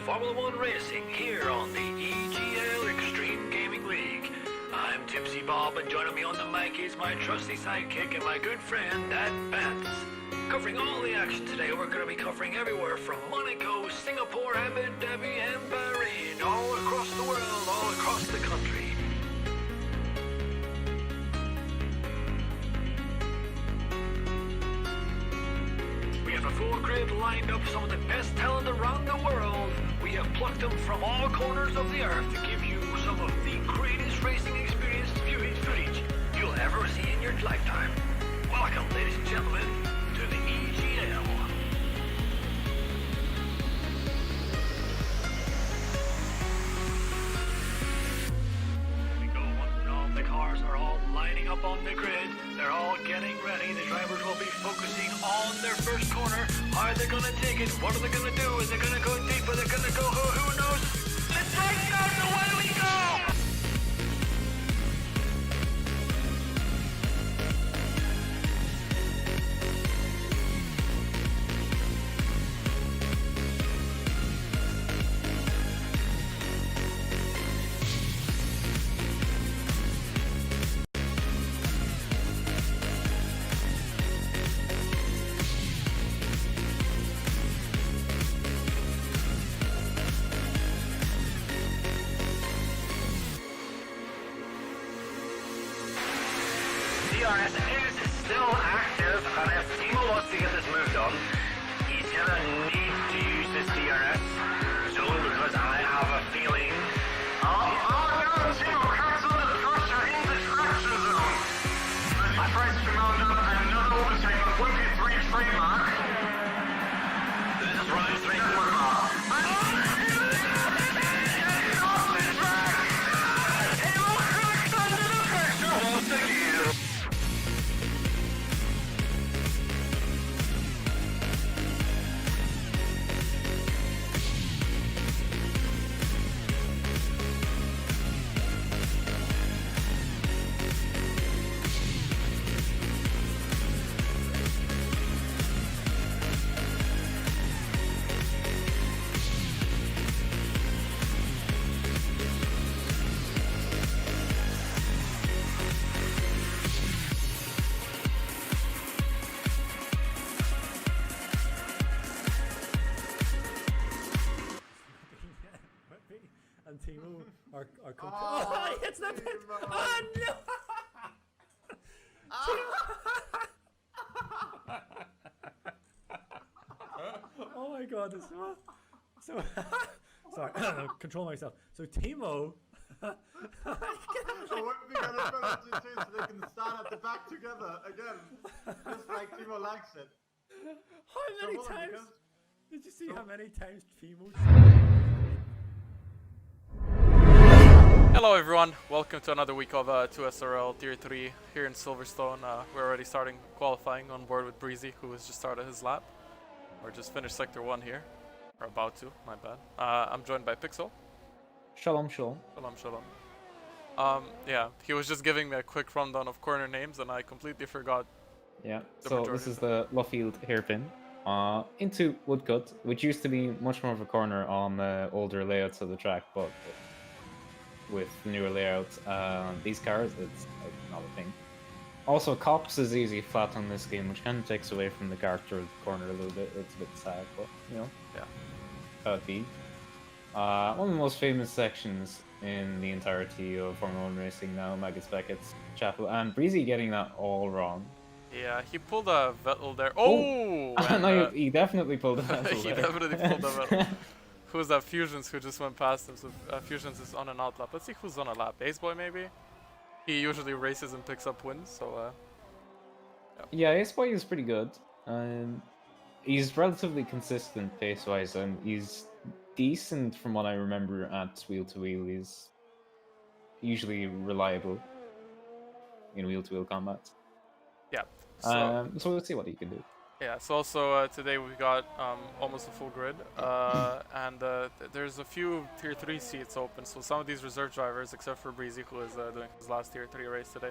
Formula One racing here on the EGL Extreme Gaming League. I'm Tipsy Bob, and joining me on the mic is my trusty sidekick and my good friend, Dad Bats. Covering all the action today, we're going to be covering everywhere from Monaco, Singapore, Abu Dhabi, and Bahrain, all across the world, all across the country. We have a full grid lined up, some of the best talent around the world. We have plucked them from all corners of the earth to give you some of the greatest racing experience viewing footage you'll ever see in your lifetime. Welcome, ladies and gentlemen, to the EGL. There we go, once and all the cars are all lining up on the grid. They're all getting ready. The drivers will be focusing on their first corner. Are they going to take it? What are they going to do? Is they going to go deep? Are they going to go? Who knows? Let's break out and away we go! DRS is still active, and if Timo wants to get this moved on, he's gonna need to use this DRS zone because I have a feeling. Oh no, Timo cuts under the pressure in the traction zone. I press command up and another overtake on 23 frame mark. This is round 3. And Timo are oh, it's the pit. Oh no! Oh my god, this so sorry, control myself. So Timo I wouldn't be getting penalty too, so they can stand at the back together again, just like Timo likes it. How many times? Did you see how many times Timo? Hello everyone, welcome to another week of 2SRL Tier 3 here in Silverstone. We're already starting qualifying on board with Breezy, who has just started his lap. Or just finished Sector 1 here. Or about to, my bad. I'm joined by Pixel. Shalom, shalom. Shalom, shalom. Yeah, he was just giving me a quick rundown of corner names and I completely forgot. Yeah, so this is the Luffield hairpin into Woodcut, which used to be much more of a corner on older layouts of the track, but with newer layouts, these cars, it's not a thing. Also, Cops is easy flat on this game, which kind of takes away from the character of the corner a little bit. It's a bit sad, but, you know, yeah. How it be. One of the most famous sections in the entirety of Formula 1 racing now, Magus Beckett's Chapel, and Breezy getting that all wrong. Yeah, he pulled a Vettel there. Oh! And, no, he definitely pulled a Vettel he there. definitely pulled a Vettel. Who's that? Fusions, who just went past him. So Fusions is on an out lap. Let's see who's on a lap. Aceboy maybe? He usually races and picks up wins, so yeah, Aceboy is pretty good. He's relatively consistent pace-wise, and he's decent from what I remember at wheel-to-wheel. He's usually reliable in wheel-to-wheel combat. Yeah. So let's see what he can do. Yeah, so also today we've got almost a full grid, and there's a few Tier 3 seats open, so some of these reserve drivers, except for Breezy, who is doing his last Tier 3 race today,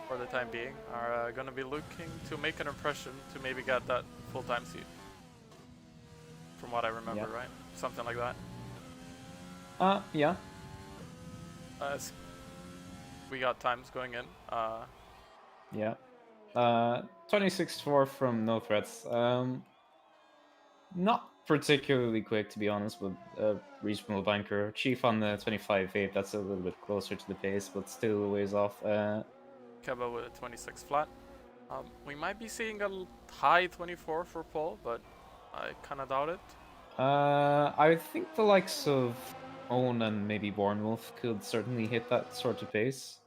for the time being, are going to be looking to make an impression to maybe get that full-time seat. From what I remember, right? Something like that. Yeah. We got times going in. Yeah. 26-4 from No Threats. Not particularly quick, to be honest, but a reasonable banker. Chief on the 25-8, that's a little bit closer to the pace, but still a ways off. Keba with a 26 flat. We might be seeing a high 24 for Paul, but I kind of doubt it. I think the likes of Owen and maybe Bornwolf could certainly hit that sort of pace.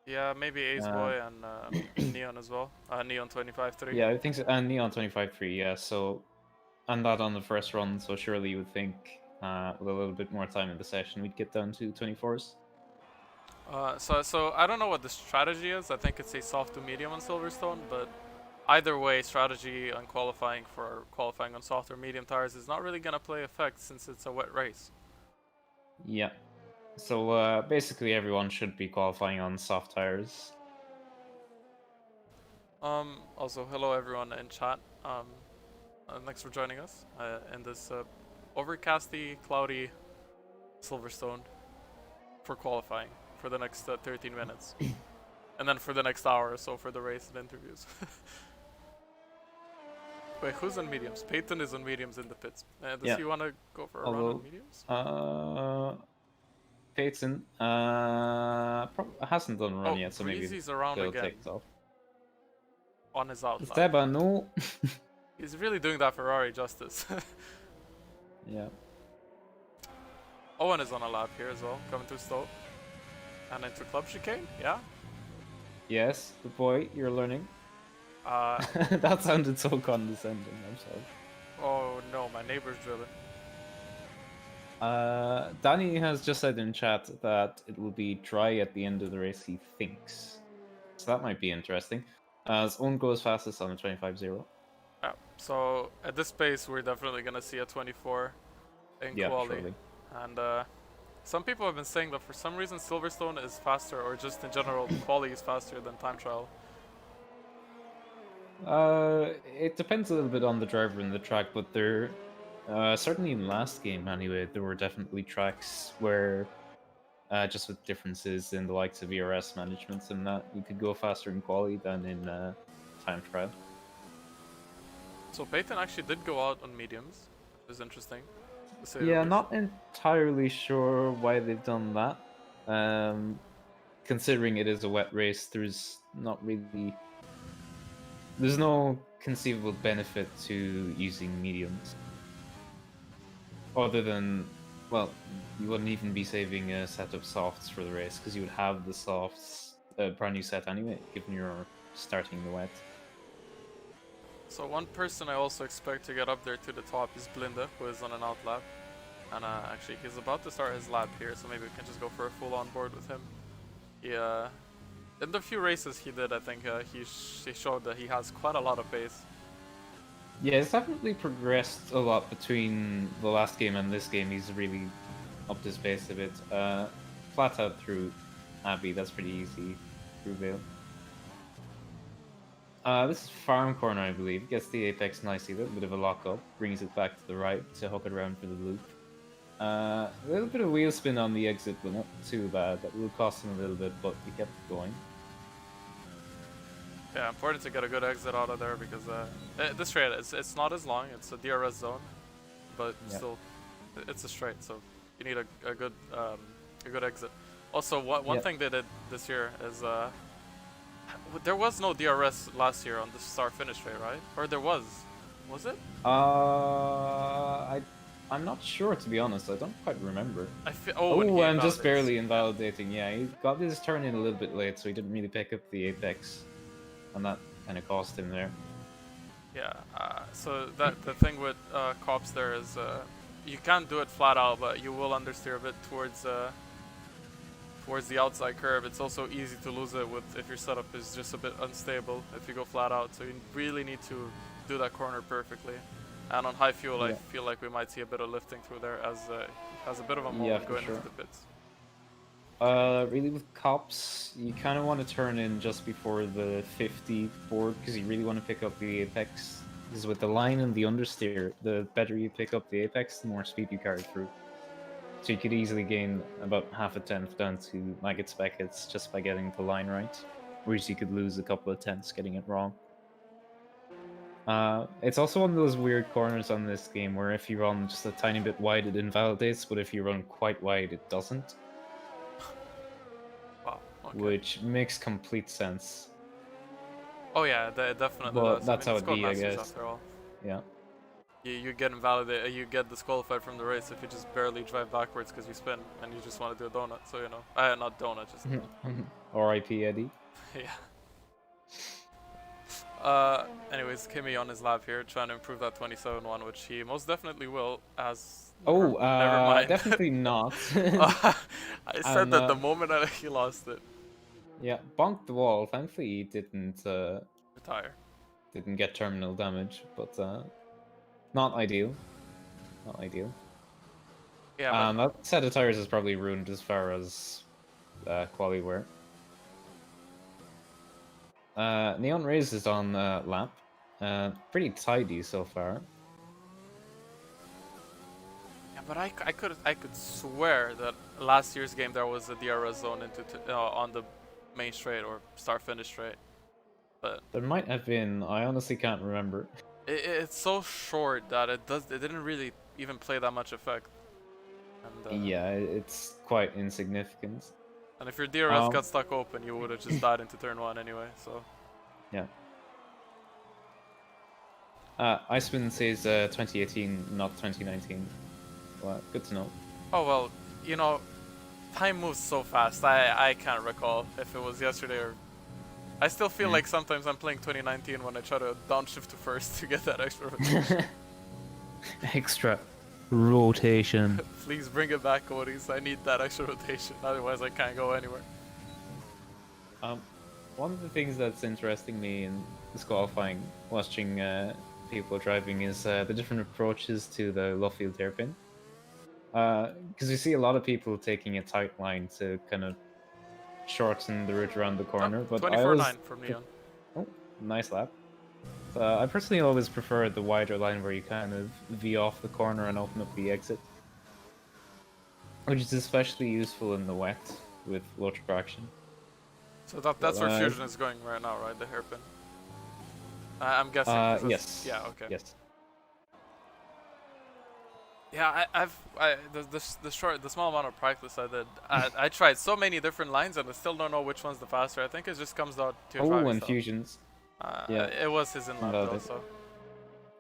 Yeah, maybe Ace Boy and Neon as well. Neon 25-3. Yeah, I think so. And Neon 25-3, yeah, so... And that on the first run, so surely you would think with a little bit more time in the session, we'd get down to 24s. So I don't know what the strategy is. I think it's a soft to medium on Silverstone, but either way, strategy on qualifying on soft or medium tires is not really gonna play effect since it's a wet race. Yeah. So basically everyone should be qualifying on soft tires. Also, hello everyone in chat. Thanks for joining us in this overcasty, cloudy Silverstone for qualifying for the next 13 minutes. And then for the next hour or so for the race and interviews. Wait, who's on mediums? Peyton is on mediums in the pits. Does he want to go for a run on mediums? Peyton hasn't done a run yet, so maybe Breezy's around he'll again. take it off. On his outlap. Esteban, no. He's really doing that Ferrari justice. Yeah. Owen is on a lap here as well, coming through Stowe. And into Club Chicane, yeah? Yes, good boy, you're learning. Uh, That sounded so condescending, I'm sorry. oh no, my neighbor's drilling. Danny has just said in chat that it will be dry at the end of the race, he thinks. So that might be interesting. As Owen goes fastest on the 25-0. Yeah, so at this pace, we're definitely going to see a 24 in quali. Surely. And some people have been saying that for some reason Silverstone is faster, or just in general, quali is faster than time trial. It depends a little bit on the driver and the track, but there, certainly in last game anyway, there were definitely tracks where, just with differences in the likes of ERS management and that, you could go faster in quali than in time trial. So Peyton actually did go out on mediums. It was interesting. Yeah, not entirely sure why they've done that. Considering it is a wet race, there's no conceivable benefit to using mediums. Other than, well, you wouldn't even be saving a set of softs for the race, because you would have the softs, a brand new set anyway, given you're starting the wet. So one person I also expect to get up there to the top is Blinda, who is on an out lap. And actually, he's about to start his lap here, so maybe we can just go for a full on board with him. In the few races he did, I think he showed that he has quite a lot of pace. Yeah, it's definitely progressed a lot between the last game and this game. He's really upped his pace a bit. Flat out through Abbey, that's pretty easy through Vale. This is farm corner, I believe. Gets the apex nicely, a little bit of a lock up, brings it back to the right to hook it around for the loop. A little bit of wheel spin on the exit, but not too bad. That will cost him a little bit, but he kept it going. Yeah, important to get a good exit out of there because this straight, it's not as long. It's a DRS zone, but still, it's a straight. So you need a good exit. Also, one thing they did this year is there was no DRS last year on the start-finish straight, right? Or there was it? I'm not sure, to be honest. I don't quite remember. I'm just barely invalidating. Yeah, he got his turn in a little bit late, so he didn't really pick up the apex, and that kind of cost him there. Yeah. So the thing with cops there is you can't do it flat out, but you will understeer a bit towards the outside curve. It's also easy to lose it if your setup is just a bit unstable if you go flat out. So you really need to do that corner perfectly. And on high fuel, I feel like we might see a bit of lifting through there as he has a bit of a moment going into the pits. Really with cops, you kind of want to turn in just before the 50 board because you really want to pick up the apex. Because with the line and the understeer, the better you pick up the apex, the more speed you carry through. So you could easily gain about half a tenth down to Maggots Beckets just by getting the line right. Whereas you could lose a couple of tenths getting it wrong. It's also one of those weird corners on this game where if you run just a tiny bit wide it invalidates, but if you run quite wide it doesn't. Wow. Okay. Which makes complete sense. Oh yeah, it definitely Well, does. that's I mean, how it's it be, I Codemasters guess. after all. Yeah. You get invalidated, you get disqualified from the race if you just barely drive backwards because you spin and you just want to do a donut. So you know, not donut, just R.I.P. Eddie. yeah. Anyways, Kimmy on his lap here, trying to improve that 27-1, which he most definitely will. Never mind. Definitely not. I said And, that the moment he lost it. Yeah, bonked the wall. Thankfully, he didn't Retire. didn't get terminal damage, but not ideal. Not ideal. Yeah. That set of tires is probably ruined as far as quali wear. Neon Rays is on lap. Pretty tidy so far. Yeah, but I could swear that last year's game there was a DRS zone into on the main straight or start finish straight. But There might have been. I honestly can't remember. it's so short that it didn't really even play that much effect. And, Yeah, it's quite insignificant. And if your DRS got stuck open, you would have just died into turn 1 anyway. So Yeah. Iceman says 2018, not 2019. Well, good to know. oh well, you know, time moves so fast. I can't recall if it was yesterday or. I still feel like sometimes I'm playing 2019 when I try to downshift to first to get that extra rotation. Extra rotation. Please bring it back, Codys. I need that extra rotation. Otherwise, I can't go anywhere. One of the things that's interesting me in this qualifying, watching people driving, is the different approaches to the Luffield hairpin. Because you see a lot of people taking a tight line to kind of shorten the route around the corner, but I always... 24.9 from Neon. Oh, nice lap. I personally always prefer the wider line where you kind of V off the corner and open up the exit, which is especially useful in the wet with low traction. So that's where Fusion is going right now, right? The hairpin. I'm guessing. Yes. Yeah. Okay. Yes. Yeah, the small amount of practice I did, I tried so many different lines and I still don't know which one's the faster. I think it just comes down to your driving style. Fusions. Yeah. It was his in lap though, so.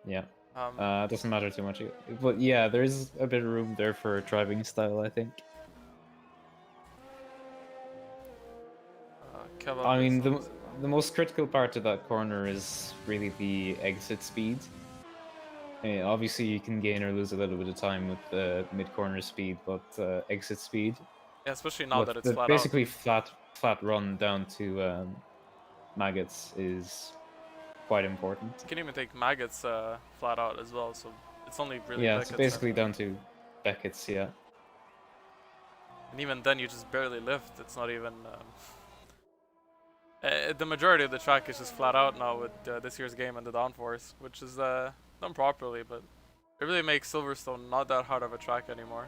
Yeah. Doesn't matter too much. But yeah, there is a bit of room there for driving style, I think. I mean, the most critical part of that corner is really the exit speed. I mean, obviously, you can gain or lose a little bit of time with the mid-corner speed, but exit speed... Yeah, especially now that it's flat basically out. flat run down to Maggots is quite important. You can even take Maggots flat out as well, so it's only really Yeah, Beckett's it's basically down to Beckett's, yeah. And even then, you just barely lift. It's not even... the majority of the track is just flat out now with this year's game and the downforce, which is done properly, but it really makes Silverstone not that hard of a track anymore.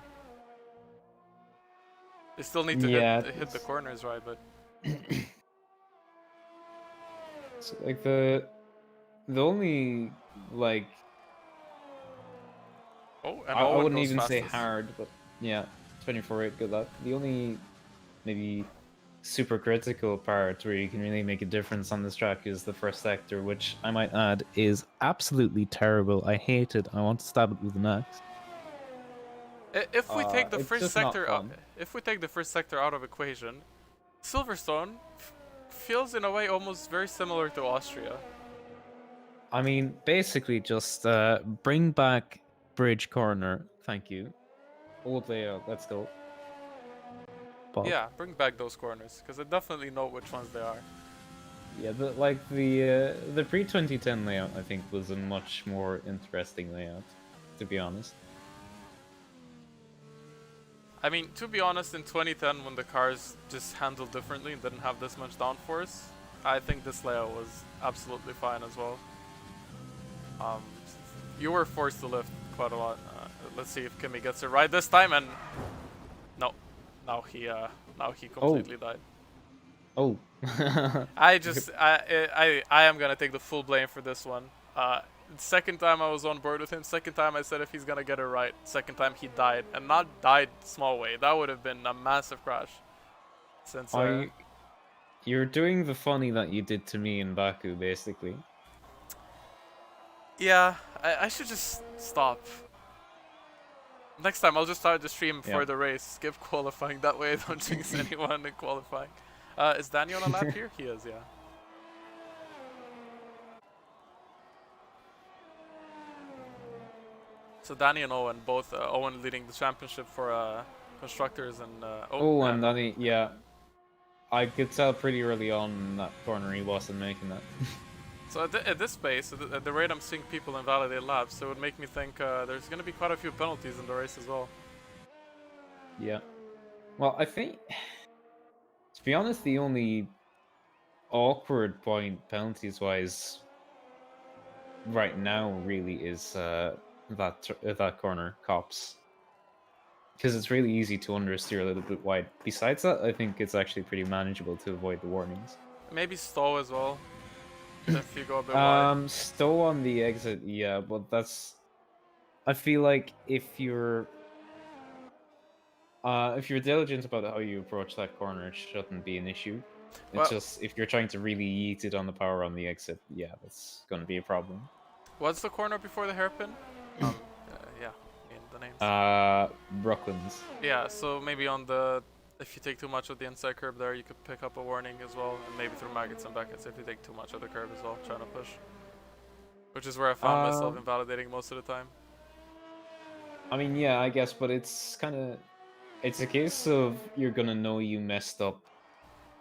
They still need to hit the corners right, but... So, like, the only, like... Oh, and I Owen wouldn't goes even say fastest. hard, but yeah, 24-8, good luck. The only, maybe, super critical part where you can really make a difference on this track is the first sector, which I might add is absolutely terrible. I hate it. I want to stab it with an axe. If we take the it's first just not sector fun. if we take the first sector out of equation, Silverstone feels in a way almost very similar to Austria. I mean, basically just bring back Bridge Corner. Thank you. Old layout. Let's go. Bob. Yeah, bring back those corners because I definitely know which ones they are. Yeah, but like the pre-2010 layout, I think, was a much more interesting layout, to be honest. I mean, to be honest, in 2010, when the cars just handled differently and didn't have this much downforce, I think this layout was absolutely fine as well. You were forced to lift quite a lot. Let's see if Kimmy gets it right this time, and No, now he completely died. Oh. I am gonna take the full blame for this one. Second time I was on board with him. Second time I said if he's gonna get it right. Second time he died, and not died small way. That would have been a massive crash. Since you're doing the funny that you did to me in Baku, basically. yeah, I should just stop. Next time I'll just start the stream for the race. Skip qualifying. That way I don't jinx anyone in qualifying. Is Danny on a lap here? He is, yeah. So Danny and Owen, both Owen leading the championship for constructors and and Danny, yeah. I could tell pretty early on in that corner he wasn't making that. So at this pace, at the rate I'm seeing people invalidate laps, it would make me think there's going to be quite a few penalties in the race as well. Yeah. Well, I think, to be honest, the only awkward point penalties-wise right now really is that corner, Cops. Because it's really easy to understeer a little bit wide. Besides that, I think it's actually pretty manageable to avoid the warnings. Maybe Stowe as well. If you go a bit wide. Stowe on the exit, yeah, but that's... I feel like if you're diligent about how you approach that corner, it shouldn't be an issue. It's just, if you're trying to really yeet it on the power on the exit, yeah, that's going to be a problem. What's the corner before the hairpin? Yeah, in the names. Brooklands. Yeah, so maybe on the... If you take too much of the inside curb there, you could pick up a warning as well, and maybe through Maggots and Beckets if you take too much of the curb as well, trying to push. Which is where I found myself invalidating most of the time. I mean, yeah, I guess, but it's kind of... It's a case of you're gonna know you messed up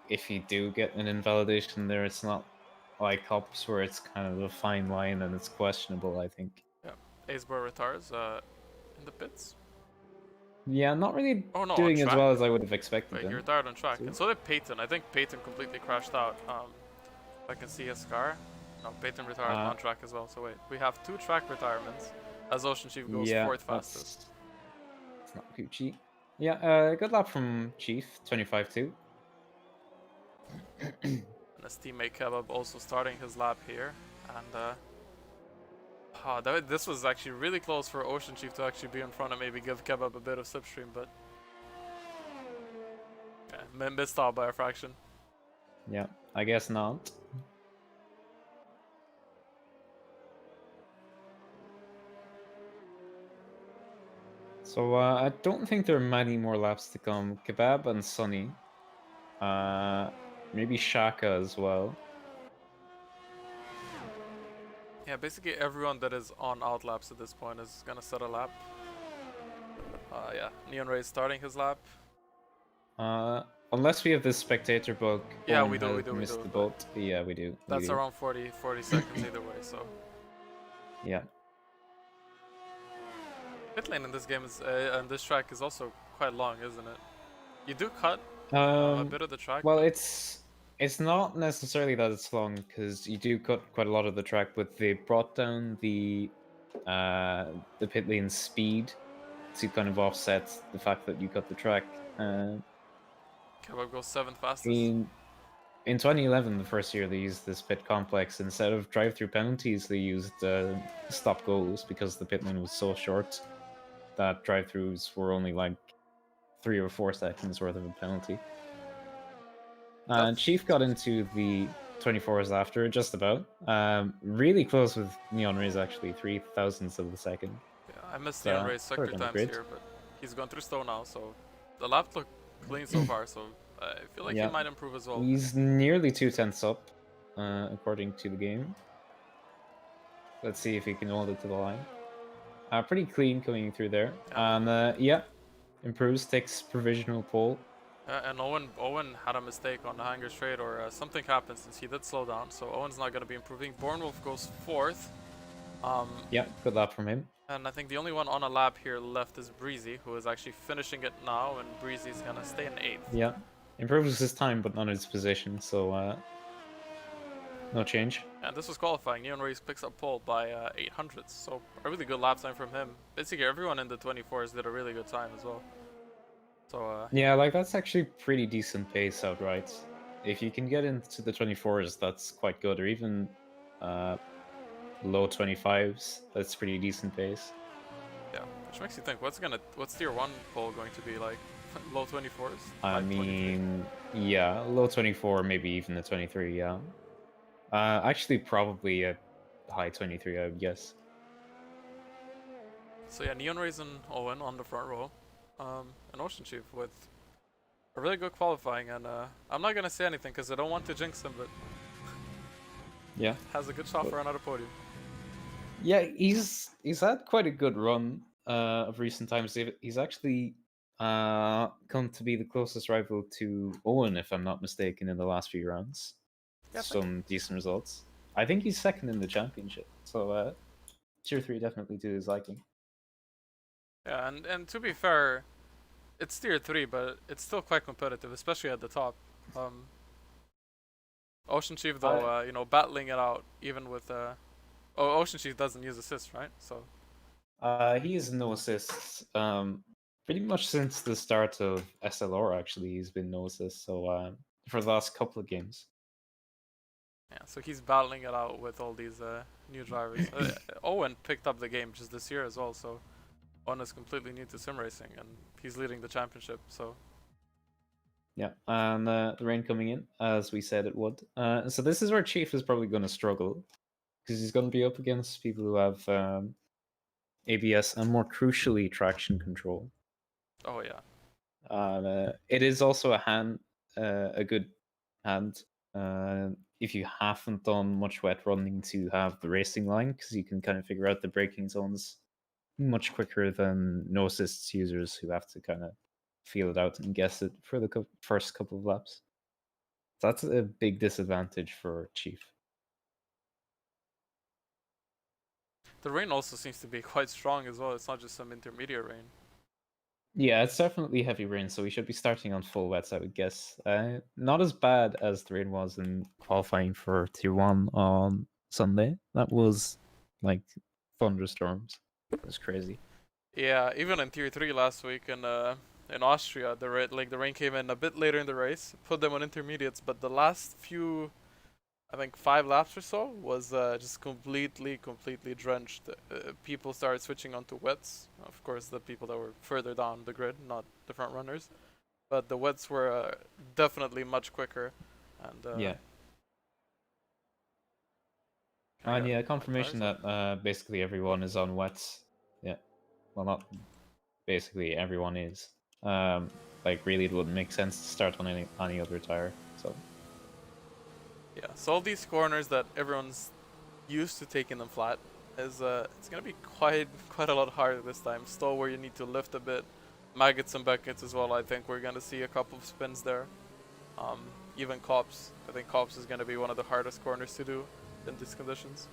if you do get an invalidation there. It's not like Hops where it's kind of a fine line and it's questionable, I think. Yeah, Acebor retards in the pits. Yeah, not really doing as well as I would have expected. Wait, he retired on track. And so did Peyton. I think Peyton completely crashed out. I can see his scar. No, Peyton retired on track as well. So wait, we have 2 track retirements as Ocean Chief goes 4th fastest. It's not Gucci. Yeah, good lap from Chief, 25-2. And his teammate Kebab also starting his lap here. And this was actually really close for Ocean Chief to actually be in front and maybe give Kebab a bit of slipstream, but yeah, missed out by a fraction. Yeah, I guess not. So I don't think there are many more laps to come. Kebab and Sunny. Maybe Shaka as well. Yeah, basically everyone that is on outlaps at this point is gonna set a lap. Yeah, Neon Ray is starting his lap. Unless we have this spectator bug. Yeah, we do. Missed the boat. Yeah, we do. That's around 40 seconds either way, so. Yeah. Pit lane in this game is, and this track is also quite long, isn't it? You do cut a bit of the track. Well, it's not necessarily that it's long, because you do cut quite a lot of the track, but they brought down the pit lane speed to kind of offset the fact that you cut the track. Kebab goes 7th fastest. In 2011, the first year they used this pit complex, instead of drive-through penalties, they used stop goals because the pit lane was so short that drive-throughs were only like 3 or 4 seconds worth of a penalty. And Chief got into the 24s after, just about. Really close with Neon Rays, actually, 3,000ths of a second. Yeah, I missed Neon Rays sector times here, but he's gone through Stowe now, so the lap looked clean so far, so I feel like he might improve as well. He's nearly 2/10 up, according to the game. Let's see if he can hold it to the line. Pretty clean coming through there. And yeah, improves, takes provisional pole. And Owen had a mistake on the hanger straight, or something happened since he did slow down, so Owen's not going to be improving. Bornwolf goes 4th. Yeah, good lap from him. And I think the only one on a lap here left is Breezy, who is actually finishing it now, and Breezy's going to stay in 8th. Yeah, improves his time, but not his position, so no change. And this was qualifying. Neon Race picks up pole by 800ths, so a really good lap time from him. Basically, everyone in the 24s did a really good time as well. So Yeah, like that's actually pretty decent pace outright. If you can get into the 24s, that's quite good, or even low 25s. That's pretty decent pace. yeah, which makes you think, what's tier 1 pole going to be like? Low 24s? I High 23? mean, yeah, low 24, maybe even the 23. Yeah. Actually, probably a high 23, I would guess. So yeah, Neon Rays and Owen on the front row. And Ocean Chief with a really good qualifying, and I'm not gonna say anything because I don't want to jinx him, but Yeah. has a good shot for another podium. Yeah, he's had quite a good run of recent times. He's actually come to be the closest rival to Owen, if I'm not mistaken, in the last few rounds. Yeah, Some decent results. I think he's second in the championship, so tier 3 definitely to his liking. Yeah, and to be fair, it's tier 3, but it's still quite competitive, especially at the top. Ocean Chief though, you know, battling it out even with oh, Ocean Chief doesn't use assists, right? So He has no assists. Pretty much since the start of SLR, actually, he's been no assists. So for the last couple of games. yeah, so he's battling it out with all these new drivers. Owen picked up the game just this year as well, so Owen is completely new to sim racing, and he's leading the championship. So Yeah, and the rain coming in, as we said it would. So this is where Chief is probably going to struggle, because he's going to be up against people who have ABS and more crucially traction control. oh yeah, It is also a good hand, if you haven't done much wet running to have the racing line, because you can kind of figure out the braking zones much quicker than no assists users who have to kind of feel it out and guess it for the first couple of laps. That's a big disadvantage for Chief. the rain also seems to be quite strong as well. It's not just some intermediate rain. Yeah, it's definitely heavy rain, so we should be starting on full wets, I would guess. Not as bad as the rain was in qualifying for Tier 1 on Sunday. That was like thunderstorms. It was crazy. Yeah, even in Tier 3 last week in Austria, the rain came in a bit later in the race, put them on intermediates, but the last few, I think 5 laps or so, was just completely drenched. People started switching onto wets. Of course, the people that were further down the grid, not the front runners, but the wets were definitely much quicker. And Yeah. And yeah, confirmation that basically everyone is on wets. Yeah. Well, not basically everyone is. Like really, it wouldn't make sense to start on any other tire. So yeah, so all these corners that everyone's used to taking them flat is it's gonna be quite a lot harder this time. Still, where you need to lift a bit, maggots and buckets as well. I think we're gonna see a couple of spins there. Even Cops. I think Cops is gonna be one of the hardest corners to do in these conditions.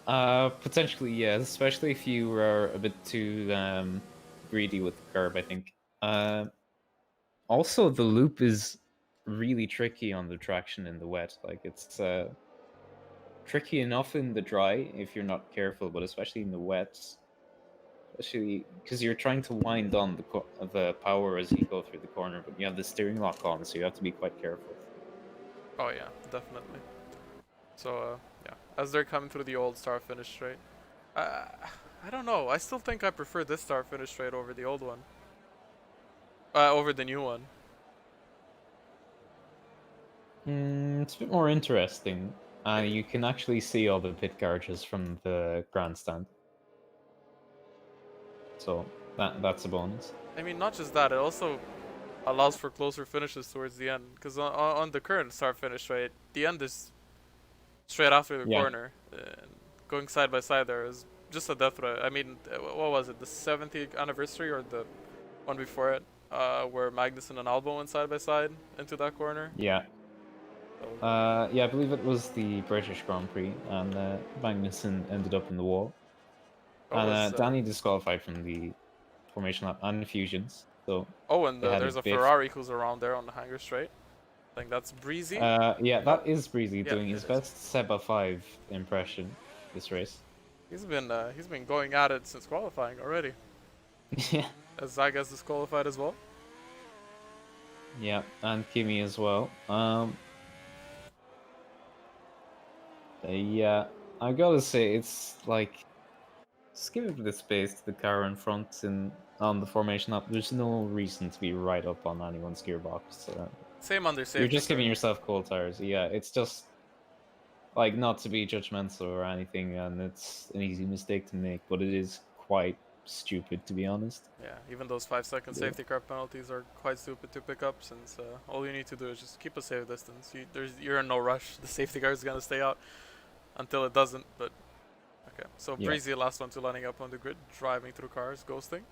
potentially, yeah, especially if you are a bit too greedy with the curb, I think. Also, the loop is really tricky on the traction in the wet. Like, it's tricky enough in the dry if you're not careful, but especially in the wet, especially because you're trying to wind on the power as you go through the corner, but you have the steering lock on, so you have to be quite careful. Oh yeah, definitely. So yeah, as they're coming through the old start finish straight, I don't know. I still think I prefer this start finish straight over the old one. Over the new one. It's a bit more interesting. You can actually see all the pit garages from the grandstand. So that's a bonus. I mean, not just that, it also allows for closer finishes towards the end. Because on the current start finish straight, the end is straight after the corner. Going side by side there is just a death threat. I mean, what was it? The 70th anniversary or the one before it? Where Magnussen and Albon went side by side into that corner. Yeah. Yeah, I believe it was the British Grand Prix, and Magnussen ended up in the wall. And Danny disqualified from the formation lap and fusions. So and there's a Ferrari who's around there on the hanger straight. I think that's Breezy. Yeah, that is Breezy doing his best Seba 5 impression this race. He's been going at it since qualifying already. Yeah. as Zach gets disqualified as well. Yeah, and Kimi as well. Yeah, I gotta say it's like just give it the space to the car in front and on the formation up. There's no reason to be right up on anyone's gearbox. Same under safety. You're just car. giving yourself cold tires. Yeah, it's just like not to be judgmental or anything, and it's an easy mistake to make, but it is quite stupid to be honest. Yeah, even those 5-second Yeah. safety car penalties are quite stupid to pick up, since all you need to do is just keep a safe distance. You're in no rush. The safety car is gonna stay out until it doesn't. But okay, so Yeah. Breezy, last one to lining up on the grid, driving through cars, ghosting,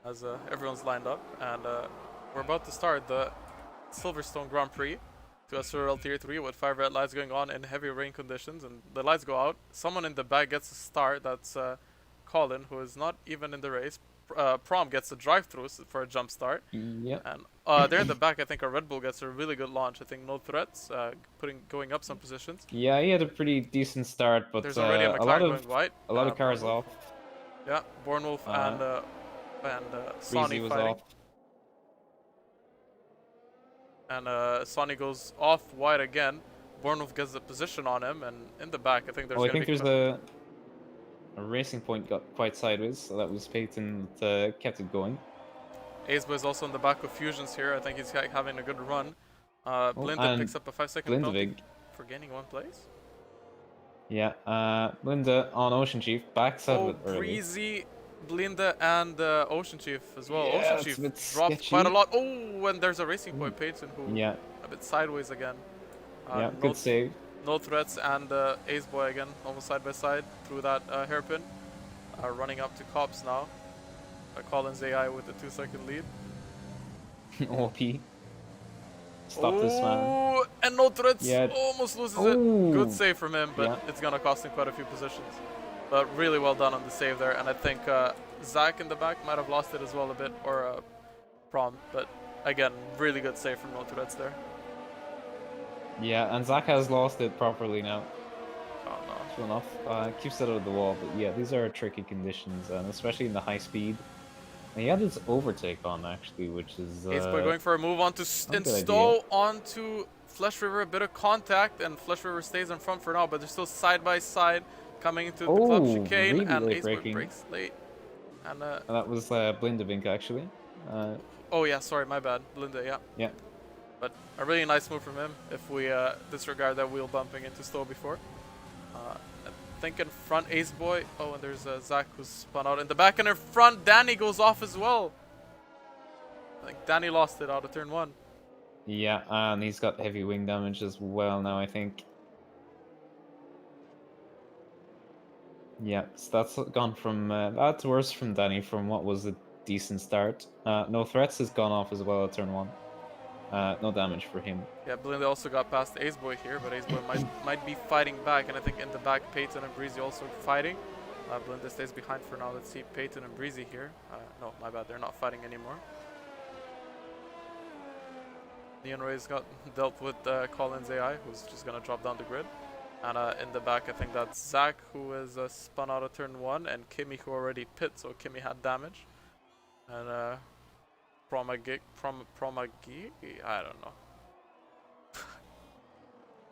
as everyone's lined up, and we're about to start the Silverstone Grand Prix to SRL Tier 3 with 5 red lights going on in heavy rain conditions, and the lights go out. Someone in the back gets a start. That's Colin, who is not even in the race. Prom gets a drive-through for a jump start. Yeah. And there in the back, I think a Red Bull gets a really good launch. I think no threats, going up some positions. Yeah, he had a pretty decent start, but There's already a McLaren going white. a lot of cars Bornwolf. off. Yeah, Bornwolf and Sonny Breezy was fighting. off. And Sonny goes off wide again. Bornwolf gets the position on him, and in the back, I think there's. Oh, I think there's a racing point got quite sideways, so that was Peyton that kept it going. Acebo is also in the back of Fusions here. I think he's having a good run. Blinde and picks up a 5-second penalty Blindevig. for gaining 1 place. Yeah, Blinde on Ocean Chief backs out Oh, of it early. Breezy, Blinde, and Ocean Chief as well. Yeah, Ocean it's Chief a bit dropped sketchy. quite a lot. Oh, and there's a racing point, Peyton, who Yeah, a bit sideways again. yeah, no, good save. no threats, and Aceboy again, almost side by side through that hairpin. Running up to Cops now. Collins AI with a 2-second lead. OP. Stop this man. Oh, and no threats. Yeah. Almost loses it. Ooh. Good save from him, but Yeah. it's gonna cost him quite a few positions. But really well done on the save there, and I think Zach in the back might have lost it as well a bit, or Prom. But again, really good save from no threats there. Yeah, and Zach has lost it properly now. Oh no. True enough. Keeps it out of the wall, but yeah, these are tricky conditions, and especially in the high speed. And he had his overtake on actually, which is. Aceboy going for a move onto not a good Stowe onto Flesh River, a bit of contact, and Flesh River stays in front for now, but they're still side by side coming into the club Oh, chicane, really and late Aceboy braking. breaks late. And And that was Blindevink actually. oh yeah, sorry, my bad, Blinde, yeah. Yeah. But a really nice move from him if we disregard that wheel bumping into Stowe before. I think in front, Aceboy. Oh, and there's Zach who's spun out in the back, and in front, Danny goes off as well. I think Danny lost it out of turn 1. Yeah, and he's got heavy wing damage as well now, I think. Yeah, so that's gone from that's worse from Danny from what was a decent start. No threats has gone off as well at turn 1. No damage for him. Yeah, Blinde also got past Aceboy here, but Aceboy might be fighting back, and I think in the back, Peyton and Breezy also fighting. Blinde stays behind for now. Let's see Peyton and Breezy here. No, my bad, they're not fighting anymore. Neon Ray's got dealt with Collins AI, who's just gonna drop down the grid. And in the back, I think that's Zach, who is spun out of turn 1, and Kimi, who already pit, so Kimi had damage. And Promagi? I don't know.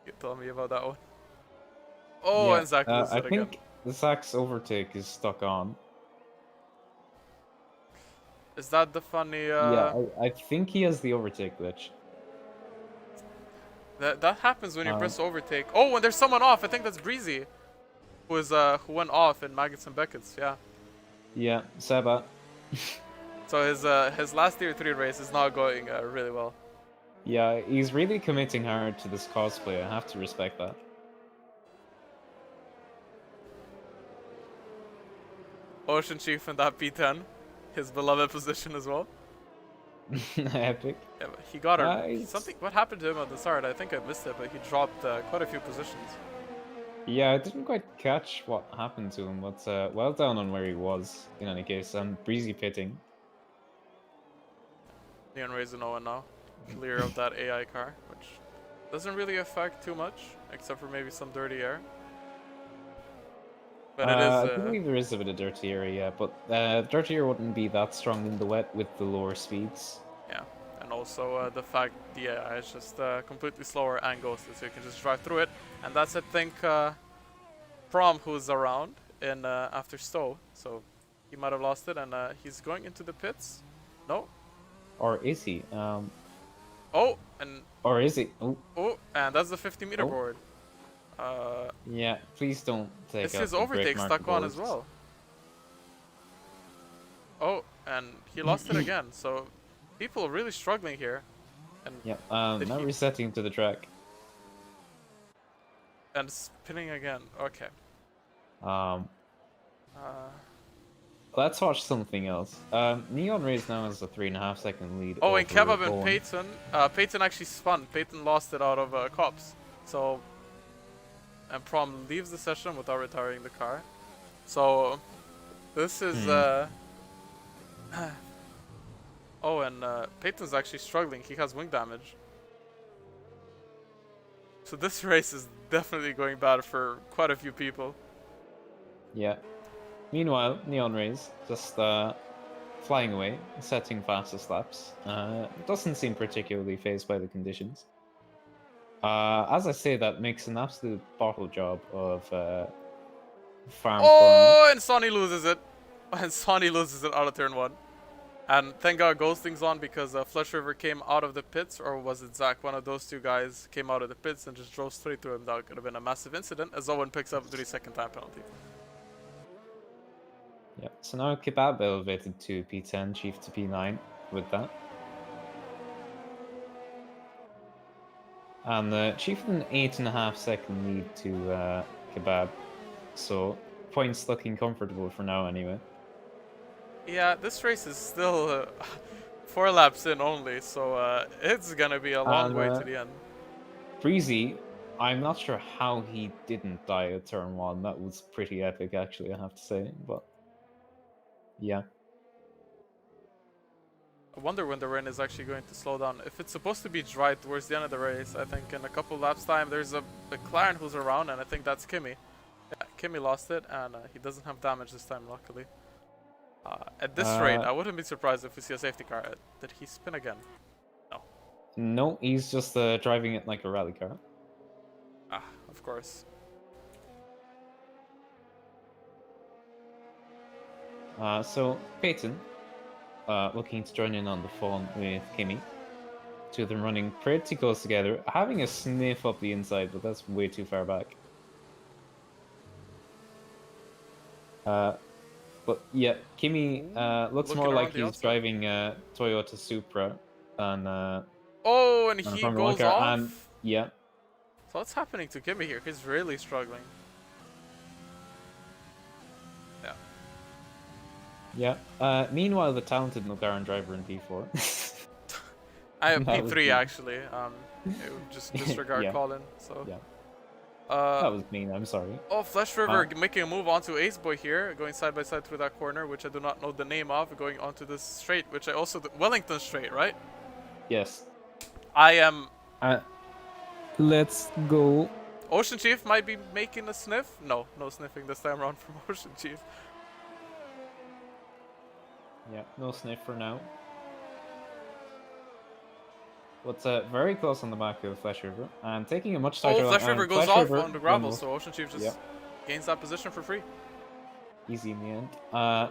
You tell me about that one. Oh, Yeah, and Zach loses I it again. think the Zach's overtake is stuck on. Is that the funny? Yeah, I think he has the overtake glitch. That happens when you press overtake. Oh, and there's someone off. I think that's Breezy, who went off in Maggots and Beckett's. Yeah. Yeah, Seba. So his last tier 3 race is not going really well. Yeah, he's really committing hard to this cosplay. I have to respect that. Ocean Chief in that P10, his beloved position as well. Epic. Yeah, but he got Nice. something. What happened to him at the start? I think I missed it, but he dropped quite a few positions. Yeah, I didn't quite catch what happened to him, but well done on where he was, in any case. And Breezy pitting. Neon Ray's an 0 now, clear of that AI car, which doesn't really affect too much, except for maybe some dirty air. But it is. I believe there is a bit of dirty area, yeah, but dirty area wouldn't be that strong in the wet with the lower speeds. Yeah, and also the fact the AI is just completely slower and ghosted, so you can just drive through it. And that's, I think, Prom who's around in after Stowe, so he might have lost it, and he's going into the pits. No. Or is he? Oh, and Or is he? Oh, oh, and that's the 50-meter Oh. board. yeah. Please don't take It's out his the brake overtake marker stuck on as boards. well. Oh, and he lost it again. So people are really struggling here. And Yeah. Did Now he- resetting to the track. and spinning again. Okay. Um, Uh, let's watch something else. Neon Rays now has a 3.5 second lead. oh, and over Kebab and Owen. Peyton. Peyton actually spun. Peyton lost it out of cops. So, and Prom leaves the session without retiring the car. So, this is. Oh, and Peyton's actually struggling. He has wing damage. So this race is definitely going bad for quite a few people. Yeah. Meanwhile, Neon Rays just flying away, setting fastest laps. Doesn't seem particularly phased by the conditions. As I say, that makes an absolute bottle job of farm corner. Oh, and Sonny loses it. And Sonny loses it out of turn 1. And thank God Ghosting's on because Flesh River came out of the pits, or was it Zach? One of those two guys came out of the pits and just drove straight through him. That could have been a massive incident, as Owen picks up a 3-second time penalty. Yeah, so now Kebab elevated to P10, Chief to P9 with that. And Chief with an 8.5 second lead to Kebab. So points looking comfortable for now anyway. Yeah, this race is still 4 laps in only, so it's gonna be a long way to the end. Breezy, I'm not sure how he didn't die at turn 1. That was pretty epic actually, I have to say, but yeah. I wonder when the rain is actually going to slow down. If it's supposed to be dry towards the end of the race, I think in a couple laps time there's a McLaren who's around, and I think that's Kimmy. Yeah, Kimmy lost it, and he doesn't have damage this time, luckily. At this rate, I wouldn't be surprised if we see a safety car. Did he spin again? No. No, he's just driving it like a rally car. Ah, of course. So Peyton, looking to join in on the phone with Kimmy. Two of them running pretty close together, having a sniff up the inside, but that's way too far back. But yeah, Kimmy looks Looking more like around the he's outside. driving a Toyota Supra than Oh, and than a he Formula 1 goes car. off. And yeah, So what's happening to Kimmy here? He's really struggling. Yeah. yeah. Meanwhile, the talented McLaren driver in P4. I have That was P3 good. actually. Just disregard Yeah. Colin. So. Yeah. That Uh, was mean. I'm sorry. oh, Flesh River making a move onto Ace Boy here, going side by side through that corner, which I do not know the name of, going onto this straight, which I also Wellington straight, right? Yes. I am. Let's go. Ocean Chief might be making a sniff. No sniffing this time around from Ocean Chief. Yeah, no sniff for now. But very close on the back of Flesh River and taking a much tighter Oh, Flesh line. River And goes Flesh off River on the gravel, almost so Ocean Chief just Yeah. gains that position for free. easy in the end.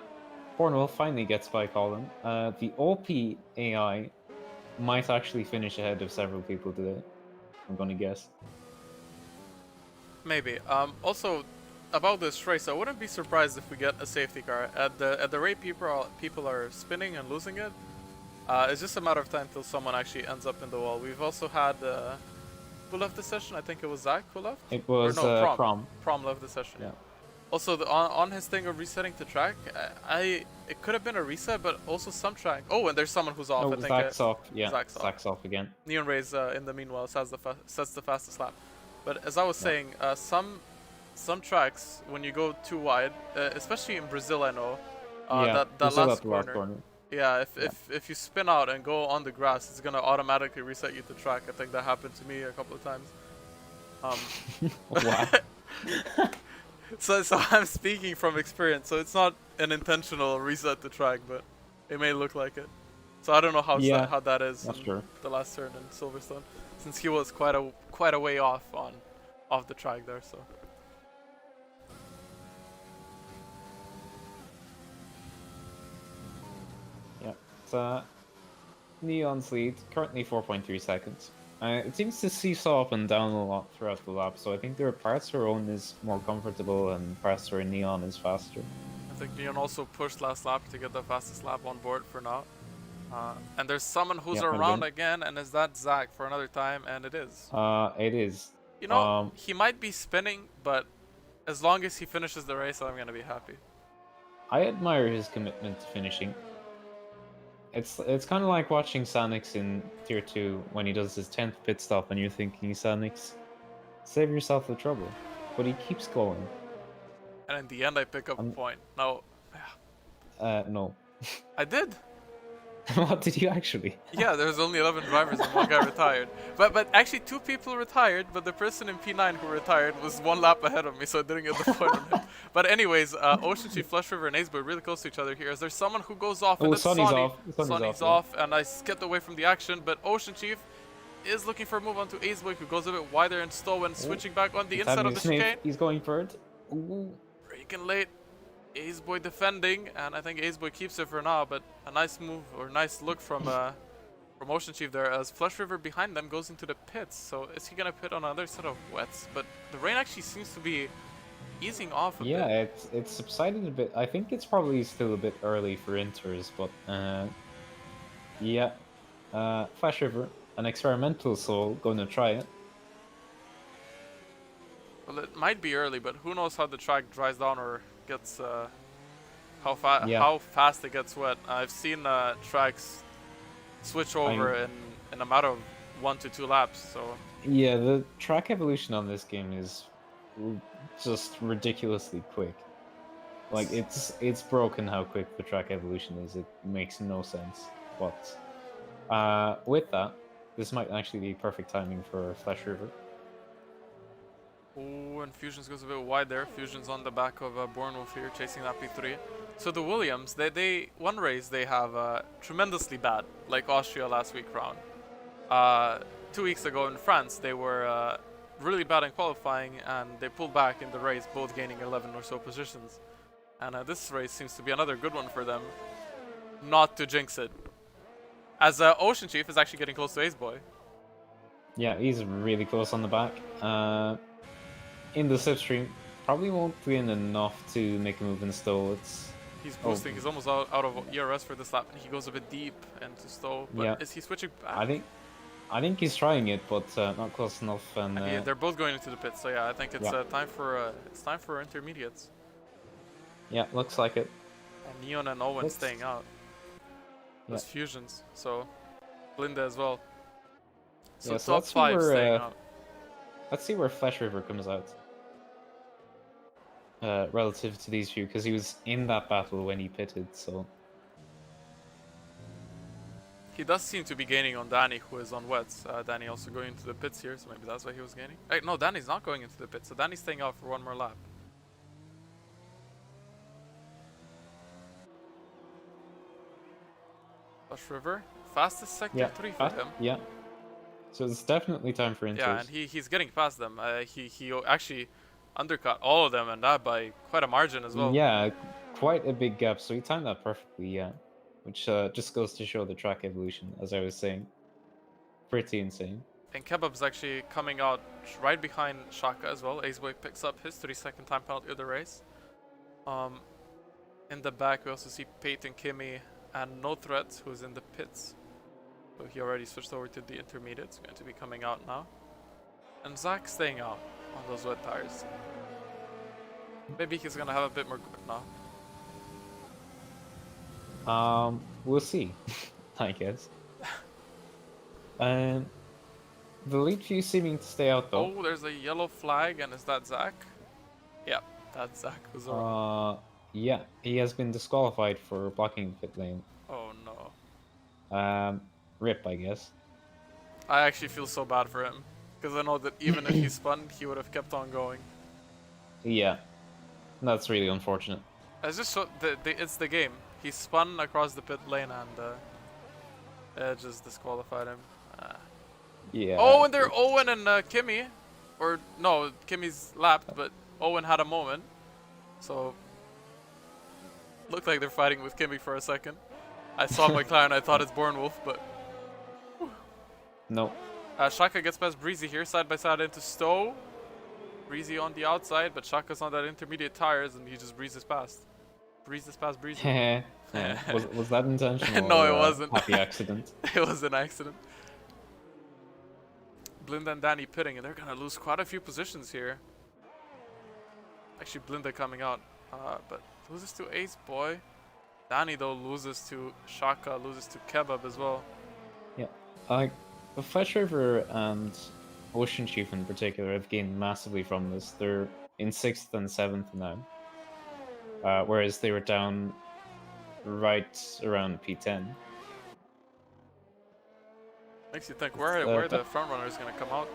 Cornwall finally gets by Colin. The OP AI might actually finish ahead of several people today. I'm gonna guess. Maybe. Also, about this race, I wouldn't be surprised if we get a safety car. At the rate people are spinning and losing it, it's just a matter of time till someone actually ends up in the wall. We've also had who left the session? I think it was Zach who left. It was Or no, Prom. Prom left the session. Yeah. Also, on his thing of resetting to track, it could have been a reset, but also some track. Oh, and there's someone who's off. Oh, I think Zach's off. Yeah, Zach's off. Zach's off again. Neon Rays in the meanwhile sets the fastest lap. But as I was saying, some tracks when you go too wide, especially in Brazil, I know that we saw last at the last corner. Yeah, if you spin out and go on the grass, it's gonna automatically reset you to track. I think that happened to me a couple of times. Wow. So I'm speaking from experience. So it's not an intentional reset to track, but it may look like it. So I don't know how Yeah, how that is not in sure. the last turn in Silverstone, since he was quite a way off the track there. So Yeah, it's Neon's lead, currently 4.3 seconds. It seems to seesaw up and down a lot throughout the lap, so I think there are parts where Owen is more comfortable and parts where Neon is faster. I think Neon also pushed last lap to get the fastest lap on board for now. And there's someone who's Yeah, around again, and is that Zach for another time? And it is. It is. You know, he might be spinning, but as long as he finishes the race, I'm gonna be happy. I admire his commitment to finishing. It's kind of like watching Sanix in Tier 2 when he does his 10th pit stop and you're thinking, Sanix, save yourself the trouble. But he keeps going. And in the end, I pick up a point. No, No. I did. What did you actually? Yeah, there's only 11 drivers and one guy retired. But actually 2 people retired, but the person in P9 who retired was 1 lap ahead of me, so I didn't get the point on him. But anyways, Ocean Chief, Flush River, and Aceboy really close to each other here. Is there someone who goes off? And it's Sonny's Sonny. off. Sonny's off, and I skipped away from the action, but Ocean Chief is looking for a move onto Aceboy, who goes a bit wider and Stow and switching back on the inside of the chicane. He's going for it. Ooh. Breaking late. Aceboy defending, and I think Aceboy keeps it for now, but a nice move or nice look from Ocean Chief there as Flush River behind them goes into the pits. So is he gonna pit on another set of wets? But the rain actually seems to be easing off a bit. Yeah, it's subsided a bit. I think it's probably still a bit early for inters, but yeah. Flash River, an experimental soul, going to try it. Well, it might be early, but who knows how the track dries down or gets how fast it gets wet. I've seen tracks switch over in a matter of 1 to 2 laps. So yeah, the track evolution on this game is just ridiculously quick. Like it's broken how quick the track evolution is. It makes no sense. But with that, this might actually be perfect timing for Flash River. Oh, and Fusions goes a bit wide there. Fusions on the back of Bornwolf here, chasing that P3. So the Williams, they one race they have tremendously bad, like Austria last week round. 2 weeks ago in France, they were really bad in qualifying, and they pulled back in the race, both gaining 11 or so positions. And this race seems to be another good one for them, not to jinx it. As Ocean Chief is actually getting close to Aceboy. Yeah, he's really close on the back. In the slipstream, probably won't win enough to make a move in Stow. He's boosting. He's almost out of ERS for this lap, and he goes a bit deep into Stow. But yeah. Is he switching back? I think he's trying it, but not close enough. And yeah, they're both going into the pit, so yeah, I think it's time for intermediates. Yeah, looks like it. And Neon and Owen staying out. Those fusions, so Linda as well. So yeah, top 5 staying out. Let's see where Flash River comes out. Relative to these few, because he was in that battle when he pitted, so... He does seem to be gaining on Danny, who is on wets. Danny also going into the pits here, so maybe that's why he was gaining. Hey, no, Danny's not going into the pits, so Danny's staying out for 1 more lap. Flush River, fastest sector 3 for him. Yeah. So it's definitely time for inters. Yeah, and he's getting past them. He actually undercut all of them, and that by quite a margin as well. Yeah, quite a big gap. So he timed that perfectly, yeah. Which just goes to show the track evolution, as I was saying. Pretty insane. And Kebab's actually coming out right behind Shaka as well. Aceboy picks up his 3-second time penalty of the race. In the back, we also see Peyton, Kimmy, and No Threat, who's in the pits. So he already switched over to the intermediates, going to be coming out now. And Zach staying out on those wet tires. Maybe he's gonna have a bit more grip now. We'll see, I guess. The lead few seeming to stay out though. Oh, there's a yellow flag, and is that Zach? Yeah, that's Zach. Yeah, he has been disqualified for blocking the pit lane. Oh no. Rip, I guess. I actually feel so bad for him, because I know that even if he spun, he would have kept on going. Yeah. That's really unfortunate. It's just so it's the game. He spun across the pit lane and it just disqualified him. Yeah. Oh, and they're Owen and Kimmy, or no, Kimmy's lapped, but Owen had a moment, so looked like they're fighting with Kimmy for a second. I saw McLaren, I thought it's Bornwolf, but No. Shaka gets past Breezy here, side by side into Stowe. Breezy on the outside, but Shaka's on that intermediate tires, and he just breezes past. Breezes past Breezy. Yeah. Was that intentional? No, or it a wasn't. Happy accident. It was an accident. Blinda and Danny pitting, and they're gonna lose quite a few positions here. Actually, Blinda coming out, but loses to Ace Boy. Danny though loses to Shaka, loses to Kebab as well. Yeah. The Flash River and Ocean Chief in particular have gained massively from this. They're in 6th and 7th now. Whereas they were down right around P10. Makes you think where the front runner is gonna come out.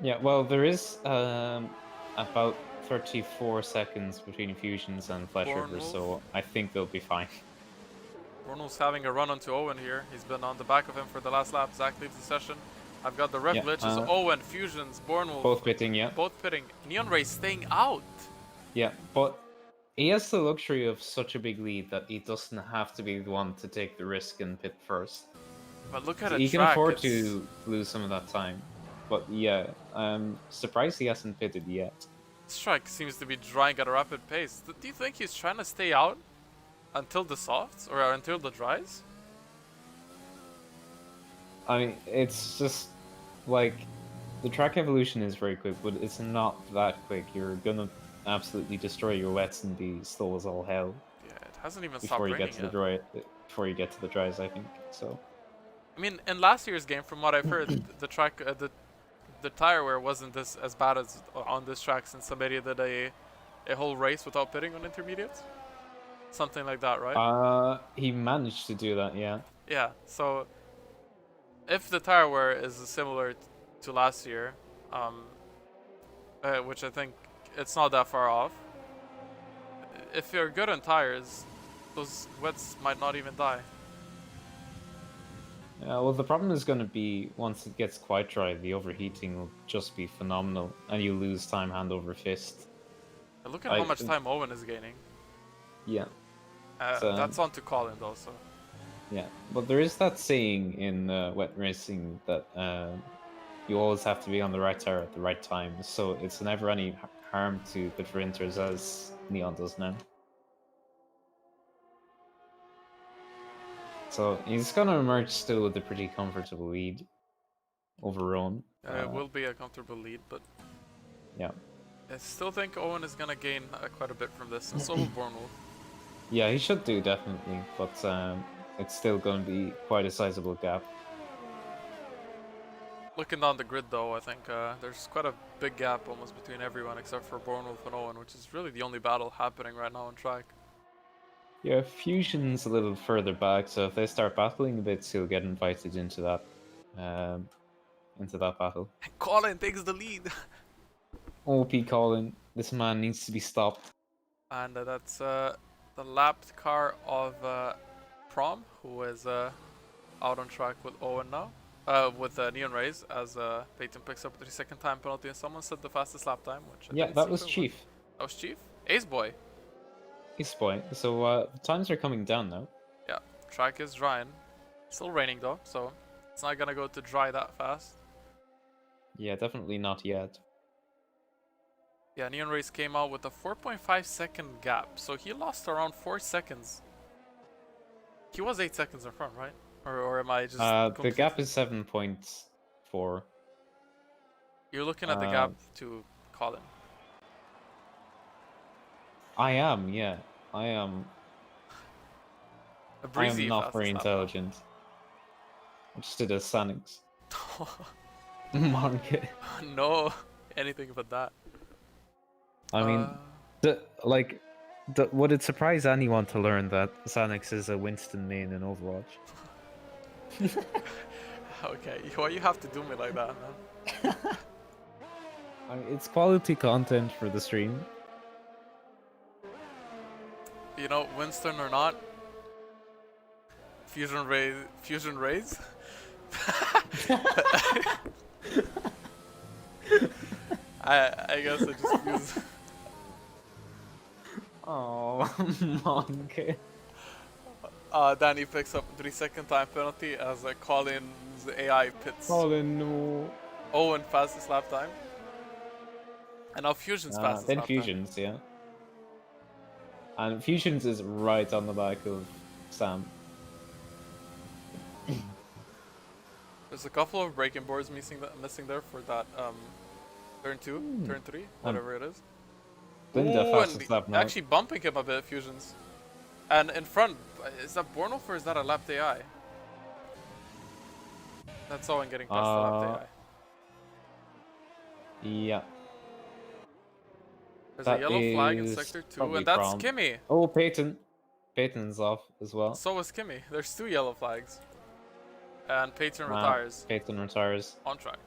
Yeah, well, there is about 34 seconds between Fusions and Flash River, so I think they'll be fine. Bornolf's having a run onto Owen here. He's been on the back of him for the last lap. Zach leaves the session. I've got the red glitches. Owen, Fusions, Bornolf. Both pitting, yeah. Both pitting. Neon Ray staying out. Yeah, but he has the luxury of such a big lead that he doesn't have to be the one to take the risk and pit first. But look at So it. he can afford to lose some of that time. But yeah, I'm surprised he hasn't pitted yet. This track seems to be drying at a rapid pace. Do you think he's trying to stay out until the softs or until the dries? I mean, it's just like the track evolution is very quick, but it's not that quick. You're gonna absolutely destroy your wets and be slow as all hell. Yeah, it hasn't even before stopped you get to raining the before you get to the dries, I think. So. I mean, in last year's game, from what I've heard, the track, the tire wear wasn't this as bad as on this track since somebody did a whole race without pitting on intermediates. Something like that, right? He managed to do that, yeah. Yeah. So, if the tire wear is similar to last year, which I think it's not that far off. If you're good on tires, those wets might not even die. Well, the problem is going to be once it gets quite dry, the overheating will just be phenomenal, and you lose time hand over fist. Look at how much time Owen is gaining. Yeah. That's on to Colin though, so. Yeah, but there is that saying in wet racing that you always have to be on the right tire at the right time, so it's never any harm to the sprinters as Neon does now. So he's gonna emerge still with a pretty comfortable lead over Rowan. It will be a comfortable lead, but yeah, I still think Owen is gonna gain quite a bit from this, and so will Bornwolf. Yeah, he should do definitely, but it's still going to be quite a sizable gap. Looking down the grid though, I think there's quite a big gap almost between everyone except for Bornwolf and Owen, which is really the only battle happening right now on track. Yeah, Fusion's a little further back, so if they start battling a bit, he'll get invited into that battle. Colin takes the lead. OP Colin, this man needs to be stopped. And that's the lapped car of Prom, who is out on track with Owen now. With Neon Rays, as Peyton picks up a 3-second time penalty, and someone said the fastest lap time, which I that was Chief. That was Chief? Ace Boy. Ace Boy. So the times are coming down now. Yeah, track is drying. Still raining though, so it's not gonna go to dry that fast. Yeah, definitely not yet. Yeah, Neon Rays came out with a 4.5 second gap, so he lost around 4 seconds. He was 8 seconds in front, right? Or am I just... the gap is 7.4. You're looking at the gap to Colin. I am, yeah. I am. I am not very intelligent. I just did a Sanix. Market. No, anything but that. I mean, would it surprise anyone to learn that Sanix is a Winston main in Overwatch? Okay, why you have to do me like that, man? I mean, it's quality content for the stream. You know, Winston or not, Fusion Rays. I guess I just use. Oh, monkey. Danny picks up a 3-second time penalty as Colin's AI pits. Colin, no. Owen fastest lap time. And now Fusion's fastest Then lap Fusions, yeah. And Fusions is right on the back of Sam. There's a couple of braking boards missing there for that turn 2, turn 3, whatever it is. Linda Ooh, fastest and lap now. actually bumping him a bit, Fusions. And in front, is that Bornolf or is that a lapped AI? That's Owen getting past the lapped AI. Yeah. There's That a yellow flag in is sector 2, probably and that's Brom. Kimmy. Oh, Peyton. Peyton's off as well. So is Kimmy. There's 2 yellow flags. And Peyton retires. Peyton retires. On track.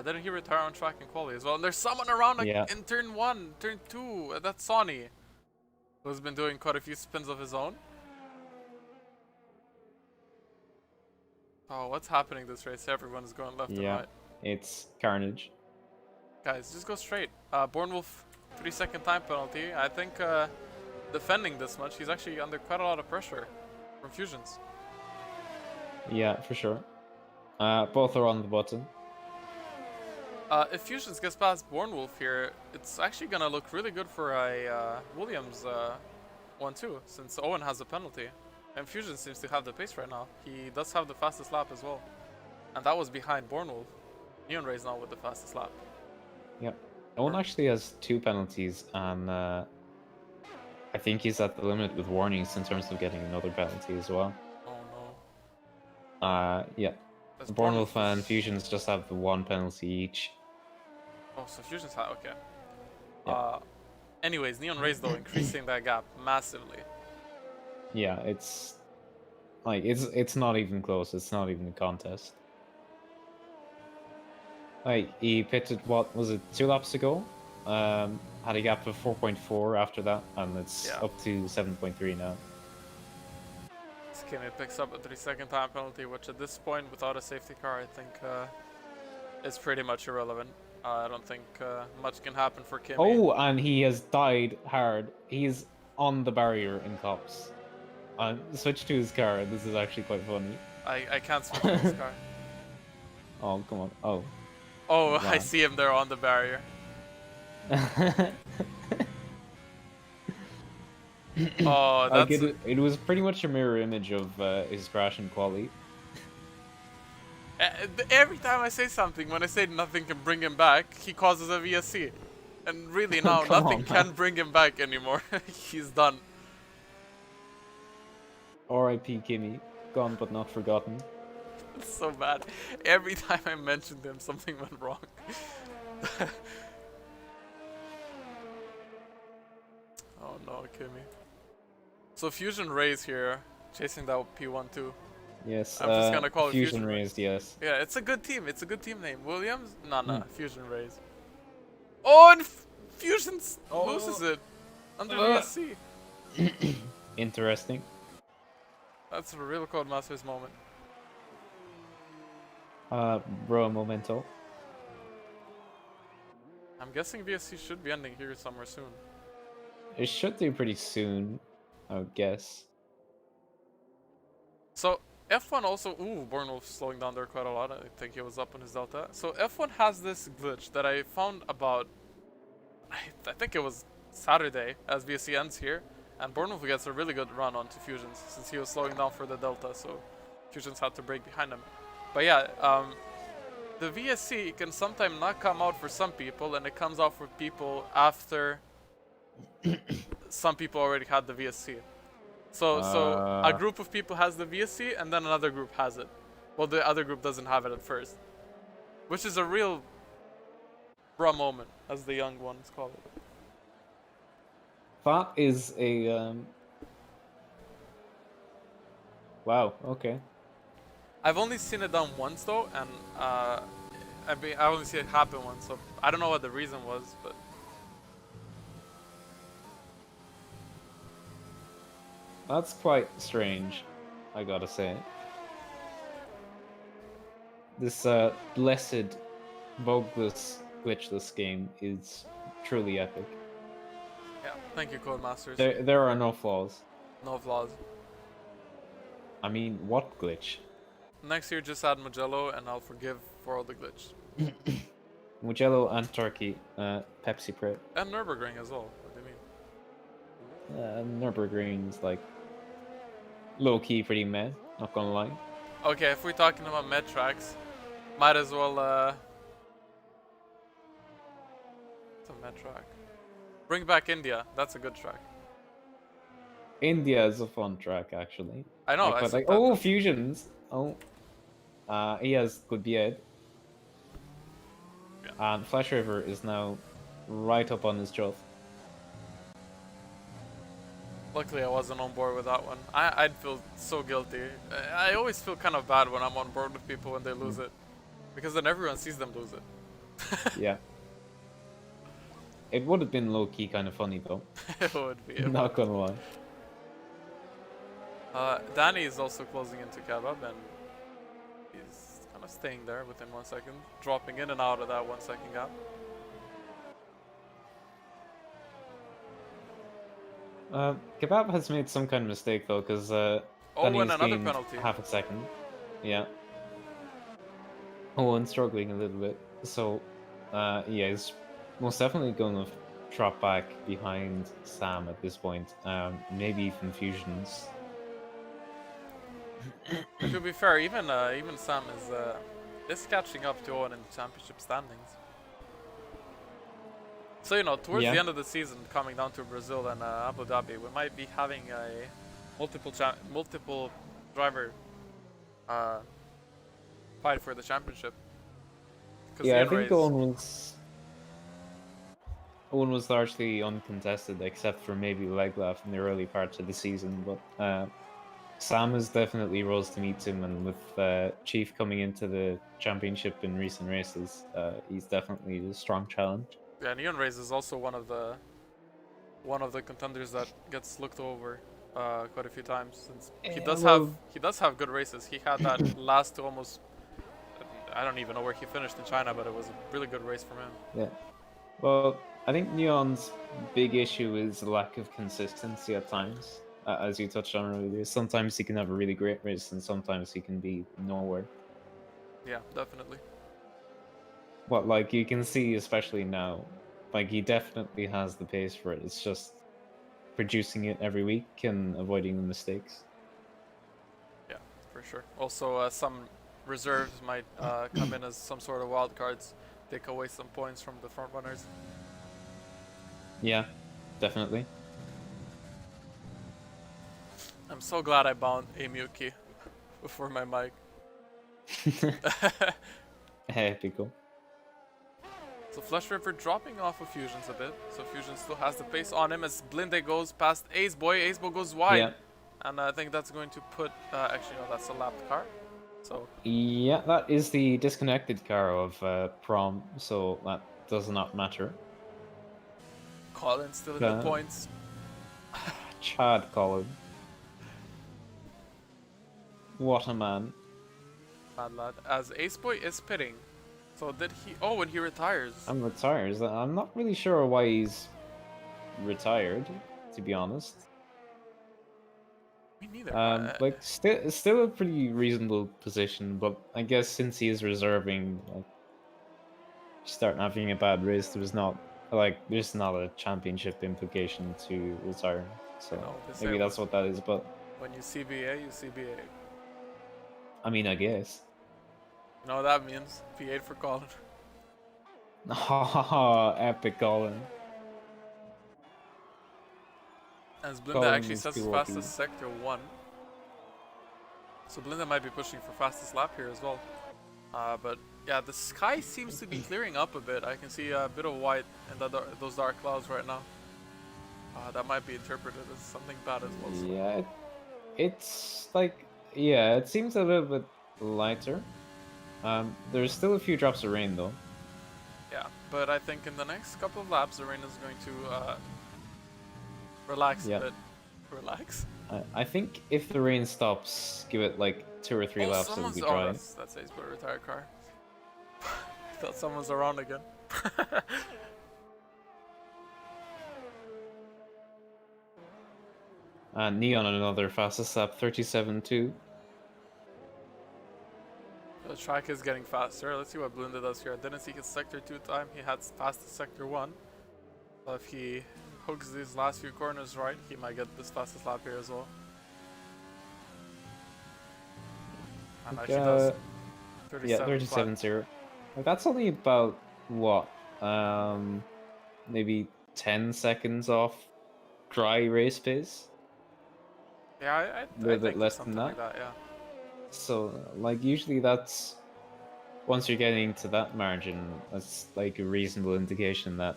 Didn't he retire on track in quali as well? And there's someone around in turn 1, turn 2. That's Sonny, who's been doing quite a few spins of his own. Oh, what's happening this race? Everyone's going left and right. It's carnage. Guys, just go straight. Bornwolf, 3-second time penalty. I think defending this much, he's actually under quite a lot of pressure from Fusions. Yeah, for sure. Both are on the button. If Fusions gets past Bornwolf here, it's actually gonna look really good for a Williams 1-2, since Owen has a penalty. And Fusion seems to have the pace right now. He does have the fastest lap as well. And that was behind Bornwolf. Neon Ray's now with the fastest lap. Yep. Owen actually has 2 penalties, and I think he's at the limit with warnings in terms of getting another penalty as well. Oh no. Yeah. Bornwolf and Fusions just have the 1 penalty each. Oh, so Fusion's high, okay. Yeah. Anyways, Neon Ray's though increasing that gap massively. Yeah, it's like it's not even close. It's not even a contest. Like he pitted, what was it, 2 laps ago? Had a gap of 4.4 after that, and it's up to 7.3 now. Kimmy picks up a 3-second time penalty, which at this point, without a safety car, I think is pretty much irrelevant. I don't think much can happen for Kimmy. Oh, and he has died hard. He's on the barrier in cops. Switch to his car. This is actually quite funny. I can't switch to his car. Oh, come on. Oh. Oh, Wow. I see him there on the barrier. Oh, that's... It was pretty much a mirror image of his crash in quali. Every time I say something, when I say nothing can bring him back, he causes a VSC. And really now, nothing can bring him back anymore. He's done. R.I.P. Kimmy. Gone but not forgotten. It's so bad. Every time I mentioned him, something went wrong. Oh no, Kimmy. So Fusion Rays here, chasing that P1 too. Yes, I'm just gonna call it Fusion Rays, yes. Yeah, it's a good team. It's a good team name. Williams? Nah, Fusion Rays. Oh, and Fusion loses it under VSC. Interesting. That's a real Codemasters moment. Bro, momento. I'm guessing VSC should be ending here somewhere soon. It should do pretty soon, I would guess. So F1 also, Bornwolf slowing down there quite a lot. I think he was up on his delta. So F1 has this glitch that I found about, I think it was Saturday, as VSC ends here, and Bornwolf gets a really good run onto Fusions since he was slowing down for the delta, so Fusions had to brake behind him. But yeah, the VSC can sometimes not come out for some people, and it comes out for people after some people already had the VSC. So a group of people has the VSC, and then another group has it. Well, the other group doesn't have it at first. Which is a real raw moment, as the young ones call it. That is a... Wow, okay. I've only seen it done once though, and I only seen it happen once, so I don't know what the reason was, but That's quite strange, I gotta say. This blessed, bugless, glitchless game is truly epic. Yeah, thank you, Codemasters. There are no flaws. No flaws. I mean, what glitch? Next year, just add Mugello, and I'll forgive for all the glitch. Mugello and Turkey, Pepsi Prix. And Nürburgring as well. What do you mean? Nürburgring's like low-key pretty meh, not gonna lie. Okay, if we're talking about med tracks, might as well, it's a med track. Bring back India, that's a good track. India is a fun track, actually. I know, Like, I but said like, that. oh, fusions. Oh. He has good beard. Yeah. And Flash River is now right up on his jaw. Luckily, I wasn't on board with that one. I'd feel so guilty. I always feel kind of bad when I'm on board with people when they lose it. Because then everyone sees them lose it. Yeah. It would have been low-key kind of funny, though. It would be. Not gonna lie. Danny is also closing into Kebab, and he's kind of staying there within 1 second, dropping in and out of that 1 second gap. Kebab has made some kind of mistake, though, because Oh, Danny's and another gained penalty. half a second. Yeah. Owen's struggling a little bit, so yeah, he's most definitely going to drop back behind Sam at this point. Maybe even Fusions. To be fair, even Sam is catching up to Owen in the championship standings. So you know, towards Yeah. the end of the season, coming down to Brazil and Abu Dhabi, we might be having a multiple driver fight for the championship. 'Cause Yeah, I the think race- Owen was largely uncontested, except for maybe Leglaf in the early parts of the season. But Sam has definitely rose to meet him, and with Chief coming into the championship in recent races, he's definitely a strong challenge. Yeah, Neon Race is also one of the contenders that gets looked over quite a few times. Since he does have good races. He had that last to almost. I don't even know where he finished in China, but it was a really good race for him. Yeah. Well, I think Neon's big issue is the lack of consistency at times. As you touched on earlier, sometimes he can have a really great race, and sometimes he can be nowhere. Yeah, definitely. But like you can see, especially now, like he definitely has the pace for it. It's just producing it every week and avoiding the mistakes. Yeah, for sure. Also, some reserves might come in as some sort of wild cards, take away some points from the front runners. Yeah, definitely. I'm so glad I bound Amiyuki before my mic. Epical. So Flush River dropping off of Fusions a bit. So Fusion still has the pace on him as Blinde goes past Ace Boy. Ace Boy goes wide. Yeah. And I think that's going to put... actually, no, that's a lapped car. So Yeah, that is the disconnected car of Prom, so that does not matter. Colin still in the points. Chad Colin. What a man. Bad lad. As Ace Boy is pitting. So did he... Oh, when he retires. I'm retired. I'm not really sure why he's retired, to be honest. Me neither. Like still a pretty reasonable position, but I guess since he is reserving, like, starting having a bad race, there's not a championship implication to retire. So No, they maybe say that's what that is. But when you CBA, you CBA. I mean, I guess. You know what that means? P8 for Colin. Epic Colin. As Blinda Colin actually is sets too fastest sector 1. So Blinda might be pushing for fastest lap here as well. But yeah, the sky seems to be clearing up a bit. I can see a bit of white in those dark clouds right now. That might be interpreted as something bad as well. So. Yeah, it's like, yeah, it seems a little bit lighter. There's still a few drops of rain though. Yeah, but I think in the next couple of laps, the rain is going to relax a bit. Relax? I think if the rain stops, give it like 2 or 3 laps, it'll be dry. That's a retired car. Thought someone's around again. Neon on another fastest lap, 37.2. The track is getting faster. Let's see what Blunda does here. I didn't see his sector 2 time. He had fastest sector 1. So if he hooks these last few corners right, he might get this fastest lap here as well. And actually does. 37.0. Like, that's only about what? Maybe 10 seconds off dry race pace. Yeah, A little bit think less something than like that, yeah. So, like, usually that's, once you're getting to that margin, that's like a reasonable indication that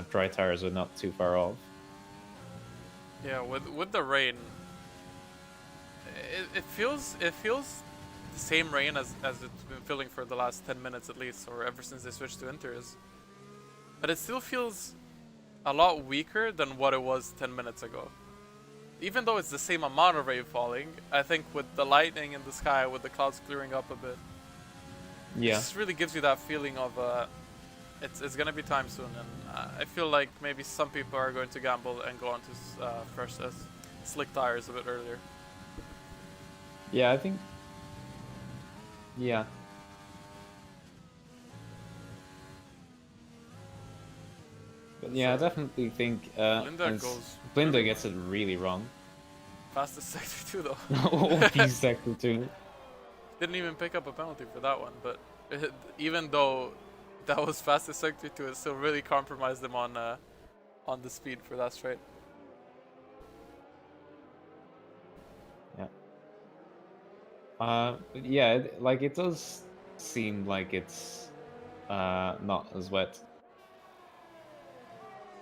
dry tires are not too far off. Yeah, with the rain, it feels the same rain as it's been feeling for the last 10 minutes at least, or ever since they switched to inters. But it still feels a lot weaker than what it was 10 minutes ago. Even though it's the same amount of rain falling, I think with the lightning in the sky, with the clouds clearing up a bit, Yeah. it just really gives you that feeling of it's gonna be time soon, and I feel like maybe some people are going to gamble and go on to fresh slick tires a bit earlier. Yeah, I think. Yeah. But yeah, I definitely think Blinda gets it really wrong. Fastest sector 2 though. OP sector 2. Didn't even pick up a penalty for that one, but even though that was fastest sector 2, it still really compromised them on the speed for that straight. Yeah. Yeah, like it does seem like it's not as wet.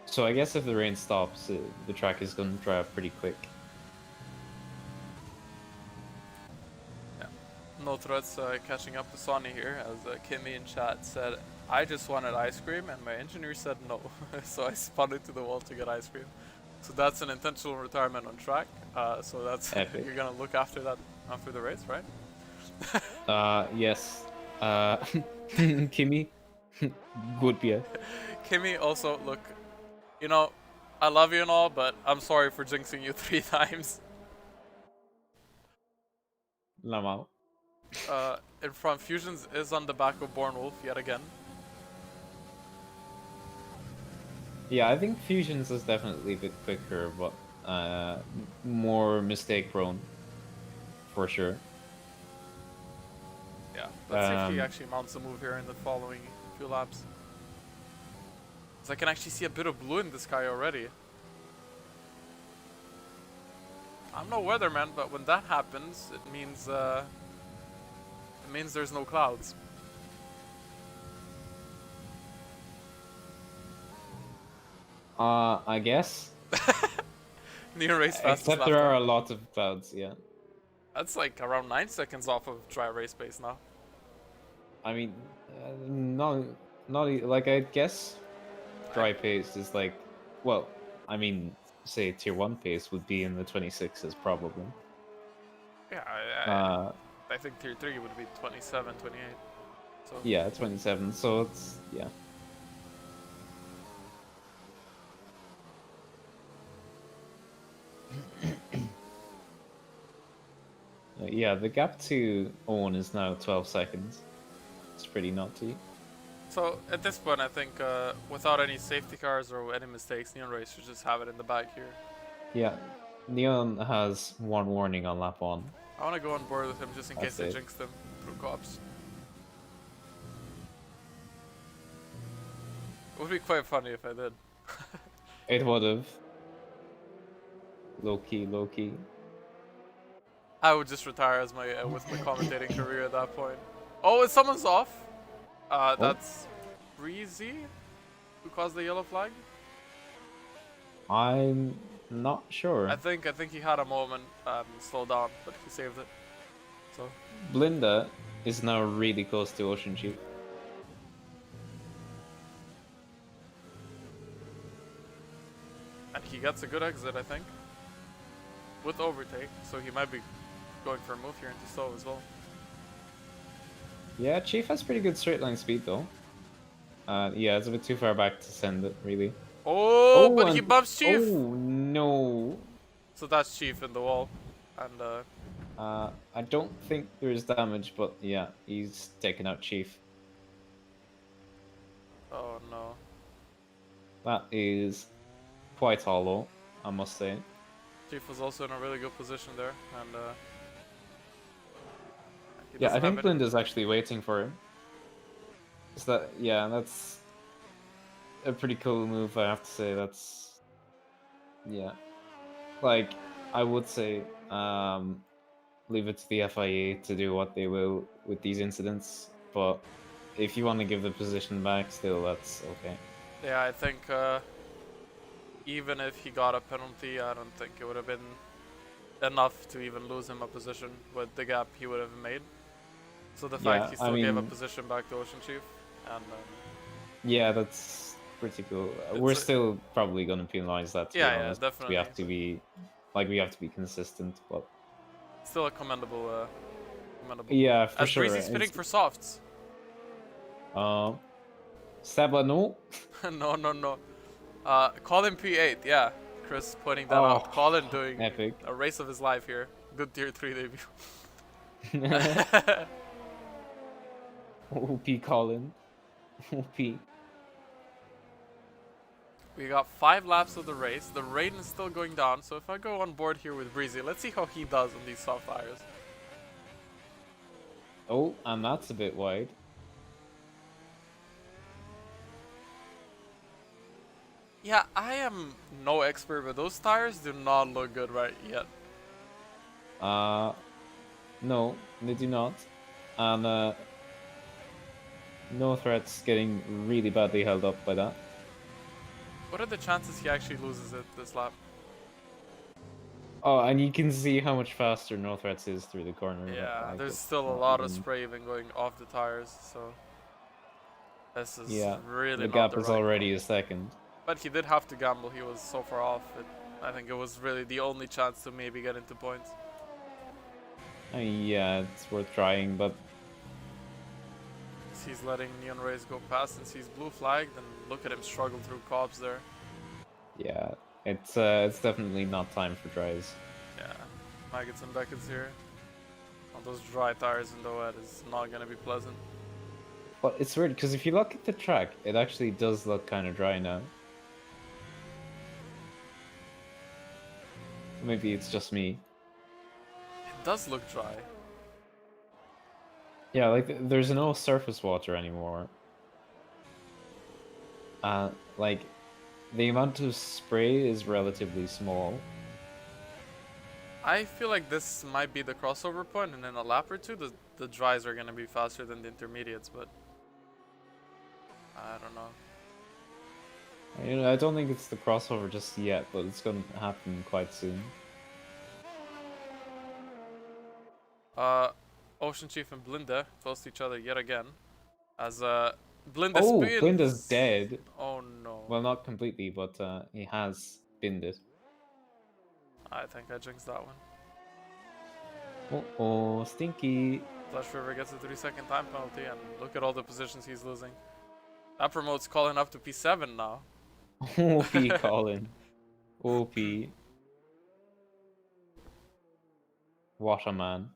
So I guess if the rain stops, the track is going to dry up pretty quick. Yeah. No threats catching up to Sonny here, as Kimmy in chat said, I just wanted ice cream, and my engineer said no. So I spun it to the wall to get ice cream. So that's an intentional retirement on track. So that's you're gonna look after that after the race, right? Yes. Kimmy, good beer. Kimmy, also, look, you know, I love you and all, but I'm sorry for jinxing you 3 times. Lamau. In front, Fusions is on the back of Born Wolf yet again. Yeah, I think Fusions is definitely a bit quicker, but more mistake prone, for sure. Yeah, let's see if he actually mounts a move here in the following few laps. Because I can actually see a bit of blue in the sky already. I'm no weatherman, but when that happens, it means there's no clouds. I guess. Near race fastest Except there are a lot of clouds, yeah. That's like around 9 seconds off of dry race pace now. I mean, like I guess dry pace is like, well, I mean, say tier 1 pace would be in the 26s probably. Yeah, I think tier 3 would be 27, 28. So yeah, 27, so it's, yeah. Yeah, the gap to Owen is now 12 seconds. It's pretty naughty. So at this point, I think without any safety cars or any mistakes, Neon Race should just have it in the back here. Yeah, Neon has 1 warning on lap 1. I want to go on board with him just in case they jinx them through cops. It would be quite funny if I did. It would have. Low key, low key. I would just retire as my with my commentating career at that point. Oh, someone's off. That's Breezy who caused the yellow flag. I'm not sure. I think he had a moment, slow down, but he saved it. So Blinda is now really close to Ocean Chief. and he gets a good exit, I think. with overtake, so he might be going for a move here into slow as well. Yeah, Chief has pretty good straight line speed though. Yeah, it's a bit too far back to send it, really. Oh, but he and- bumps Chief! Oh, no. So that's Chief in the wall. And I don't think there's damage, but yeah, he's taken out Chief. oh no. That is quite hollow, I must say. Chief was also in a really good position there, and he Yeah, I doesn't have think any- Blinda's actually waiting for him. Is that, yeah, that's a pretty cool move, I have to say. That's, yeah. Like, I would say, leave it to the FIA to do what they will with these incidents, but if you want to give the position back, still, that's okay. Yeah, I think even if he got a penalty, I don't think it would have been enough to even lose him a position with the gap he would have made. So the fact Yeah, he I still gave a mean- position back to Ocean Chief, and Yeah, that's pretty cool. It's We're a- still probably gonna penalize that. To Yeah, be yeah, honest. definitely. We have to be, like, we have to be consistent. But still a commendable. yeah, for As sure. Breezy's spitting for softs. Seba, no. No, no, no. Colin P8, yeah. Chris pointing that Oh, out. Colin doing epic. a race of his life here. Good tier 3 debut. OP Colin. OP. We got 5 laps of the race. The rain is still going down, so if I go on board here with Breezy, let's see how he does on these soft tires. Oh, and that's a bit wide. Yeah, I am no expert, but those tires do not look good right yet. No, they do not. And no threats getting really badly held up by that. What are the chances he actually loses it this lap? Oh, and you can see how much faster No Threats is through the corner. Yeah, Like, there's it's still a not lot of even- spray even going off the tires, so this is Yeah, really the not gap the is right already call. a second. But he did have to gamble. He was so far off. I think it was really the only chance to maybe get into points. Yeah, it's worth trying, but He's letting Neon Rays go past and sees blue flagged, and look at him struggle through cops there. yeah, it's definitely not time for tries. Yeah, Maggots and Beckett's here. On those dry tires in the wet is not gonna be pleasant. But it's weird because if you look at the track, it actually does look kind of dry now. Maybe it's just me. It does look dry. Yeah, like there's no surface water anymore. Like the amount of spray is relatively small. I feel like this might be the crossover point, and in a lap or two, the dries are gonna be faster than the intermediates, but I don't know. You know, I don't think it's the crossover just yet, but it's gonna happen quite soon. Ocean Chief and Blinda close to each other yet again. As Blinda Oh, spins. Blinda's dead. Oh no. Well, not completely, but he has binned it. I think I jinxed that one. Oh, stinky. Flash River gets a 3-second time penalty, and look at all the positions he's losing. That promotes Colin up to P7 now. OP Colin. OP. What a man.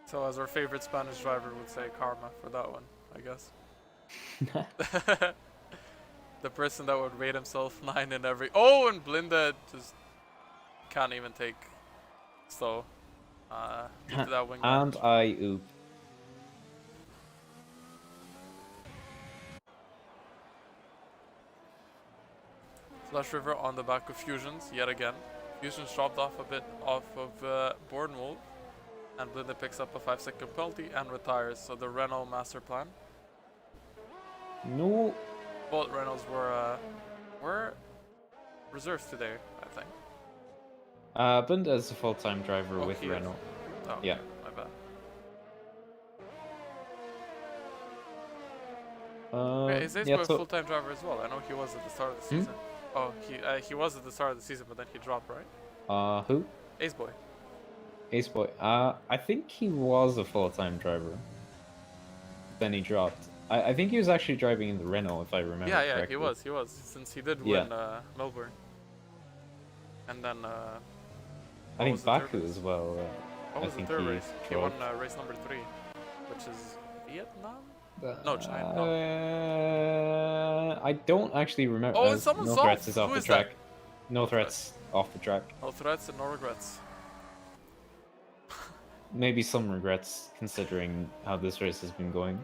So as our favorite Spanish driver would say, karma for that one, I guess. The person that would rate himself 9 in every... Oh, and Blinda just can't even take slow. Into that wing. And I oop. Flash River on the back of Fusions yet again. Fusions dropped off a bit off of Bordenwolf, and Blinda picks up a 5-second penalty and retires. So the Renault master plan. No. Both Renaults were reserved today, I think. Blinda is a full-time driver Oh, with he is. Renault. Oh, Yeah. my bad. Wait, is Ace yeah, a so full-time driver as well? I know he was at the start of the season. Oh, he was at the start of the season, but then he dropped, right? Who? Ace Boy. Ace Boy. I think he was a full-time driver. Then he dropped. I think he was actually driving in the Renault, if I remember Yeah, correctly. he was, since he did Yeah. win Melbourne. And then I think was the third Baku race? as well. What I was the think third he race? He won drove. race number 3, which is Vietnam? No, China. No. I don't actually remember. Oh, it's someone No soft. threats is off Who the is that? track. No threats off the track. No threats and no regrets. Maybe some regrets considering how this race has been going.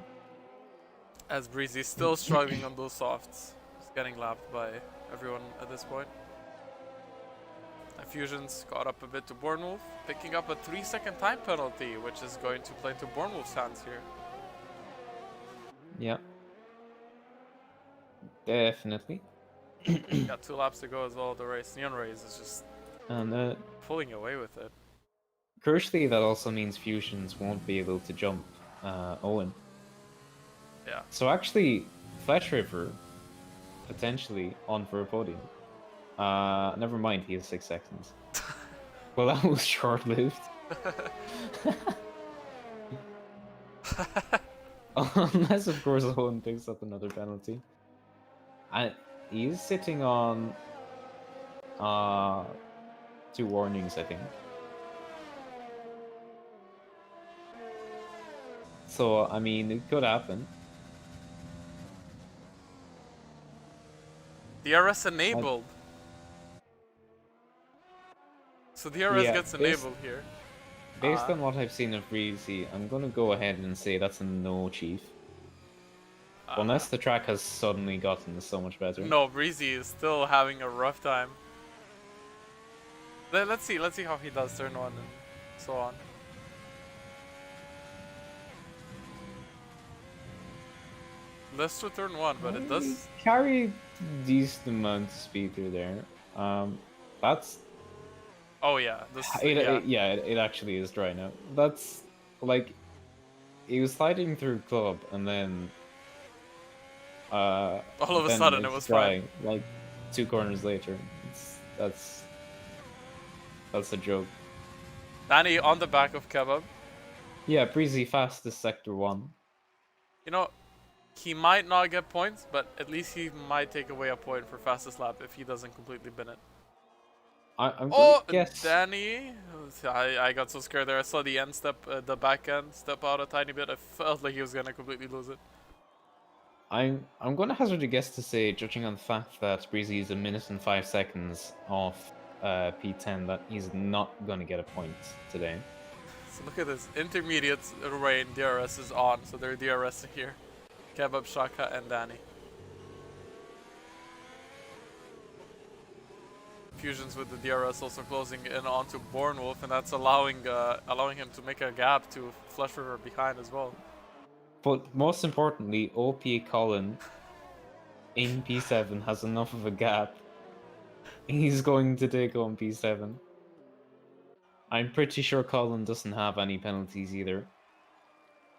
As Breezy's still struggling on those softs. He's getting lapped by everyone at this point. And Fusions got up a bit to Bournemouth, picking up a 3-second time penalty, which is going to play to Bournemouth's hands here. Yeah. Definitely. Got 2 laps to go as well. The race, Neon Rays, is just And pulling away with it. crucially, that also means Fusions won't be able to jump Owen. Yeah. So actually, Fletch River potentially on for a podium. Never mind, he has 6 seconds. Well, that was short-lived. Unless, of course, Owen picks up another penalty. And he's sitting on 2 warnings, I think. So, I mean, it could happen. DRS enabled. So DRS Yeah, gets enabled here. Based on what I've seen of Breezy, I'm gonna go ahead and say that's a no, Chief. Unless the track has suddenly gotten so much better. No, Breezy is still having a rough time. Let's see how he does turn 1 and so on. Less to turn 1, but it does. He carried decent amount of speed through there. That's Oh yeah, this. it actually is dry now. That's like he was sliding through club and then All of a then sudden it it's was dry, fine. like 2 corners later. That's a joke. Danny on the back of Kebab. Yeah, Breezy fastest sector 1. You know, he might not get points, but at least he might take away a point for fastest lap if he doesn't completely bin it. I'm Oh, gonna guess. Danny! I got so scared there. I saw the end step, the back end step out a tiny bit. I felt like he was gonna completely lose it. I'm gonna hazard a guess to say, judging on the fact that Breezy is 1 minute and 5 seconds off P10, that he's not gonna get a point today. So look at this. Intermediates rain DRS is on, so they're DRS here. Kebab, Shaka, and Danny. Fusions with the DRS also closing in onto Bournemouth, and that's allowing him to make a gap to Flush River behind as well. But most importantly, OP Colin in P7 has enough of a gap. He's going to take on P7. I'm pretty sure Colin doesn't have any penalties either.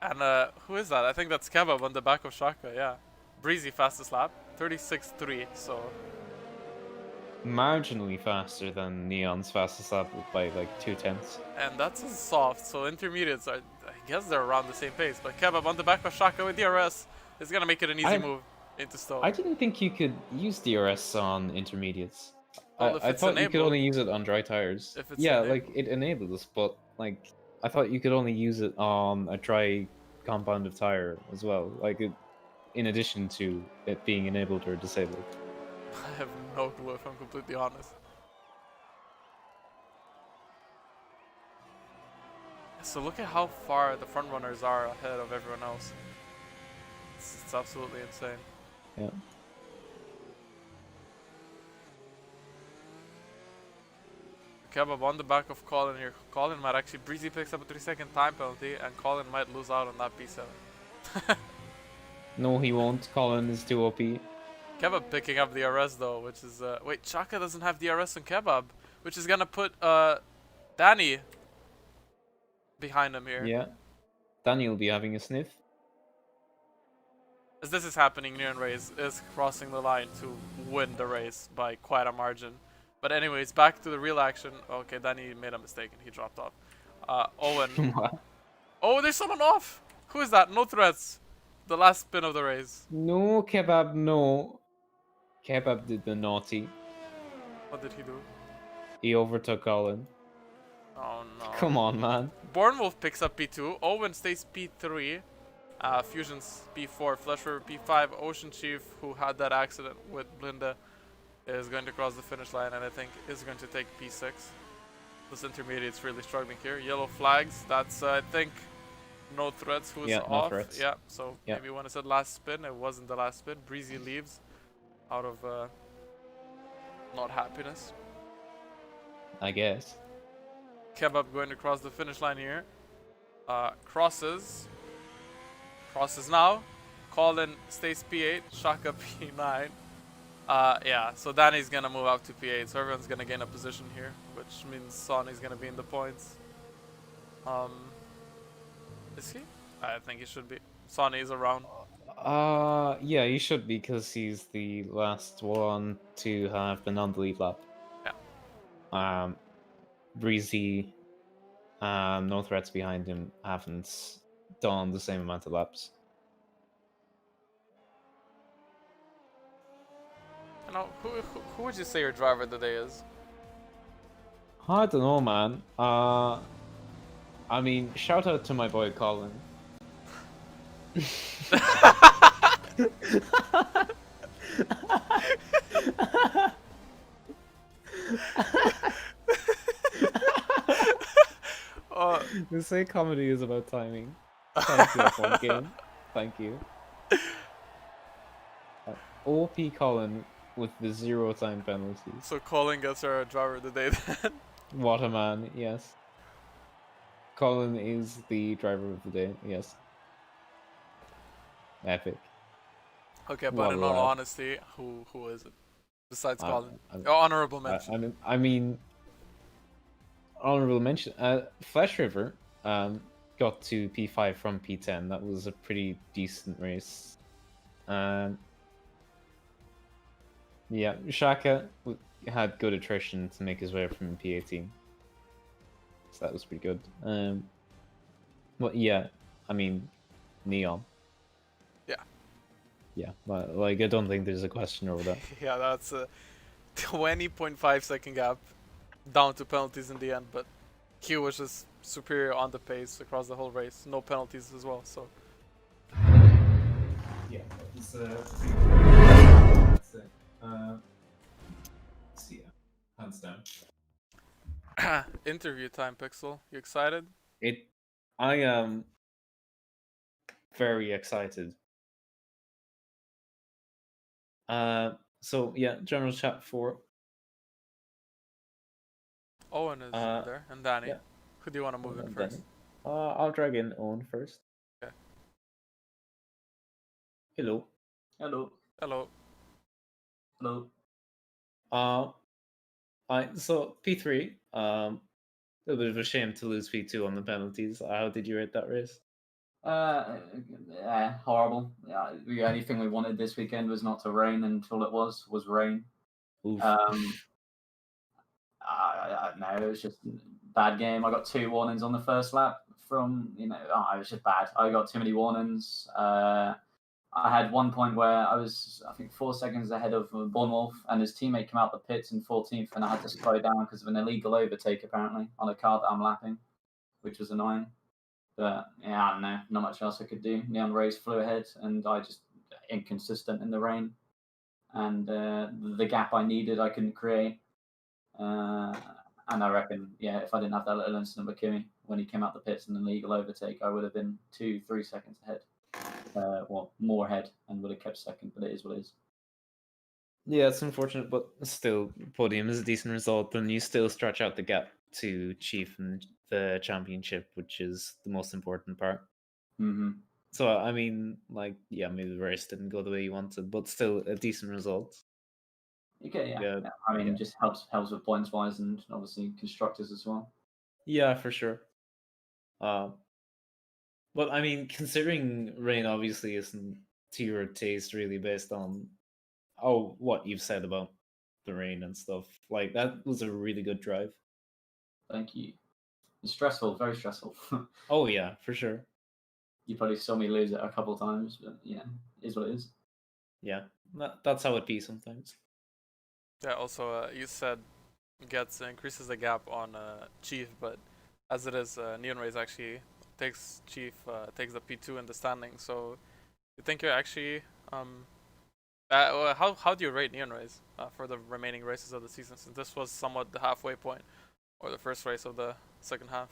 And who is that? I think that's Kebab on the back of Shaka, yeah. Breezy fastest lap, 36.3, so... Marginally faster than Neon's fastest lap by like 2/10. And that's a soft, so intermediates are, I guess they're around the same pace. But Kebab on the back of Shaka with DRS is gonna make it an easy move into Stowe. I didn't think you could use DRS on intermediates. Well, if I it's thought you could enabled. only use it on dry tires. If it's Yeah, enabled. like it enables, but like I thought you could only use it on a dry compound of tire as well. Like it, in addition to it being enabled or disabled. I have no clue if I'm completely honest. So look at how far the front runners are ahead of everyone else. It's absolutely insane. Yeah. Kebab on the back of Colin here. Colin might actually, Breezy picks up a 3-second time penalty, and Colin might lose out on that P7. No, he won't. Colin is too OP. Kebab picking up DRS though, which is wait, Chaka doesn't have DRS on Kebab, which is gonna put Danny behind him here. Yeah. Danny will be having a sniff. as this is happening, Neon Race is crossing the line to win the race by quite a margin. But anyways, back to the real action. Okay, Danny made a mistake and he dropped off. Owen. What? Oh, there's someone off! Who is that? No threats. The last spin of the race. No, Kebab, no. Kebab did the naughty. What did he do? He overtook Colin. Oh no. Come on, man. Bornwolf picks up P2. Owen stays P3. Fusion's P4. Fleshriver P5. Ocean Chief, who had that accident with Blinda, is going to cross the finish line and I think is going to take P6. This intermediate's really struggling here. Yellow flags. That's, I think, no threats. Who's Yeah, off? no threats. Yeah, so Yeah. maybe when I said last spin, it wasn't the last spin. Breezy leaves out of not happiness. I guess. Kebab going to cross the finish line here. Crosses now. Colin stays P8. Shaka P9. Yeah, so Danny's gonna move out to P8, so everyone's gonna gain a position here, which means Sonny's gonna be in the points. Is he? I think he should be. Sonny is around. Yeah, he should be because he's the last one to have been on the lead lap. Yeah. Breezy, no threats behind him, haven't done the same amount of laps. Now, who would you say your driver of the day is? I don't know, man. I mean, shout out to my boy Colin. They say comedy is about timing. Thank you, F1 game. Thank you. OP Colin with the 0 time penalties. So Colin gets our driver of the day then. What a man, yes. Colin is the driver of the day, yes. Epic. Okay, What but a in all lad. honesty, who is it? Besides Colin? I- Oh, honorable mention. I mean, honorable mention. Flash River got to P5 from P10. That was a pretty decent race. Yeah, Shaka had good attrition to make his way up from P18. So that was pretty good. But yeah, I mean, Neon. Yeah. Yeah, but, like, I don't think there's a question over that. Yeah, that's a 20.5 second gap down to penalties in the end, but Q was just superior on the pace across the whole race. No penalties as well, so. Yeah, it's yeah, hands down. Interview time, Pixel. You excited? I am very excited. So yeah, general chat 4. Owen is there, and Danny. yeah. Who do you want to move in And first? then, I'll drag in Owen first. Okay. Hello. Hello. Hello. Hello. So P3. A little bit of a shame to lose P2 on the penalties. How did you rate that race? Horrible. Yeah, the only thing we wanted this weekend was not to rain, and all it was rain. Oof. No, it was just a bad game. I got 2 warnings on the first lap from, it was just bad. I got too many warnings. I had one point where I was, I think, 4 seconds ahead of Bornwolf, and his teammate came out the pits in 14th, and I had to slow down because of an illegal overtake, apparently, on a car that I'm lapping, which was annoying. But, yeah, I don't know. Not much else I could do. Neon Race flew ahead, and I just inconsistent in the rain. And the gap I needed, I couldn't create. And I reckon, yeah, if I didn't have that little incident with Kimmy when he came out the pits in an illegal overtake, I would have been 2-3 seconds ahead. Well, more ahead, and would have kept second, but it is what it is. Yeah, it's unfortunate, but still, podium is a decent result, and you still stretch out the gap to Chief and the championship, which is the most important part. Mm-hmm. So, I mean, like, yeah, maybe the race didn't go the way you wanted, but still a decent result. Okay, yeah. Yeah, I mean, yeah. it just helps with points wise, and obviously constructors as well. Yeah, for sure. But I mean, considering rain obviously isn't to your taste, really, based on what you've said about the rain and stuff. Like, that was a really good drive. Thank you. It's stressful, very stressful. Oh yeah, for sure. You probably saw me lose it a couple of times, but yeah, it is what it is. Yeah, that's how it be sometimes. Yeah. Also, you said increases the gap on Chief, but as it is, Neon Rays actually takes Chief takes the P2 in the standing. So you think you're actually how do you rate Neon Rays for the remaining races of the season? Since this was somewhat the halfway point or the first race of the second half.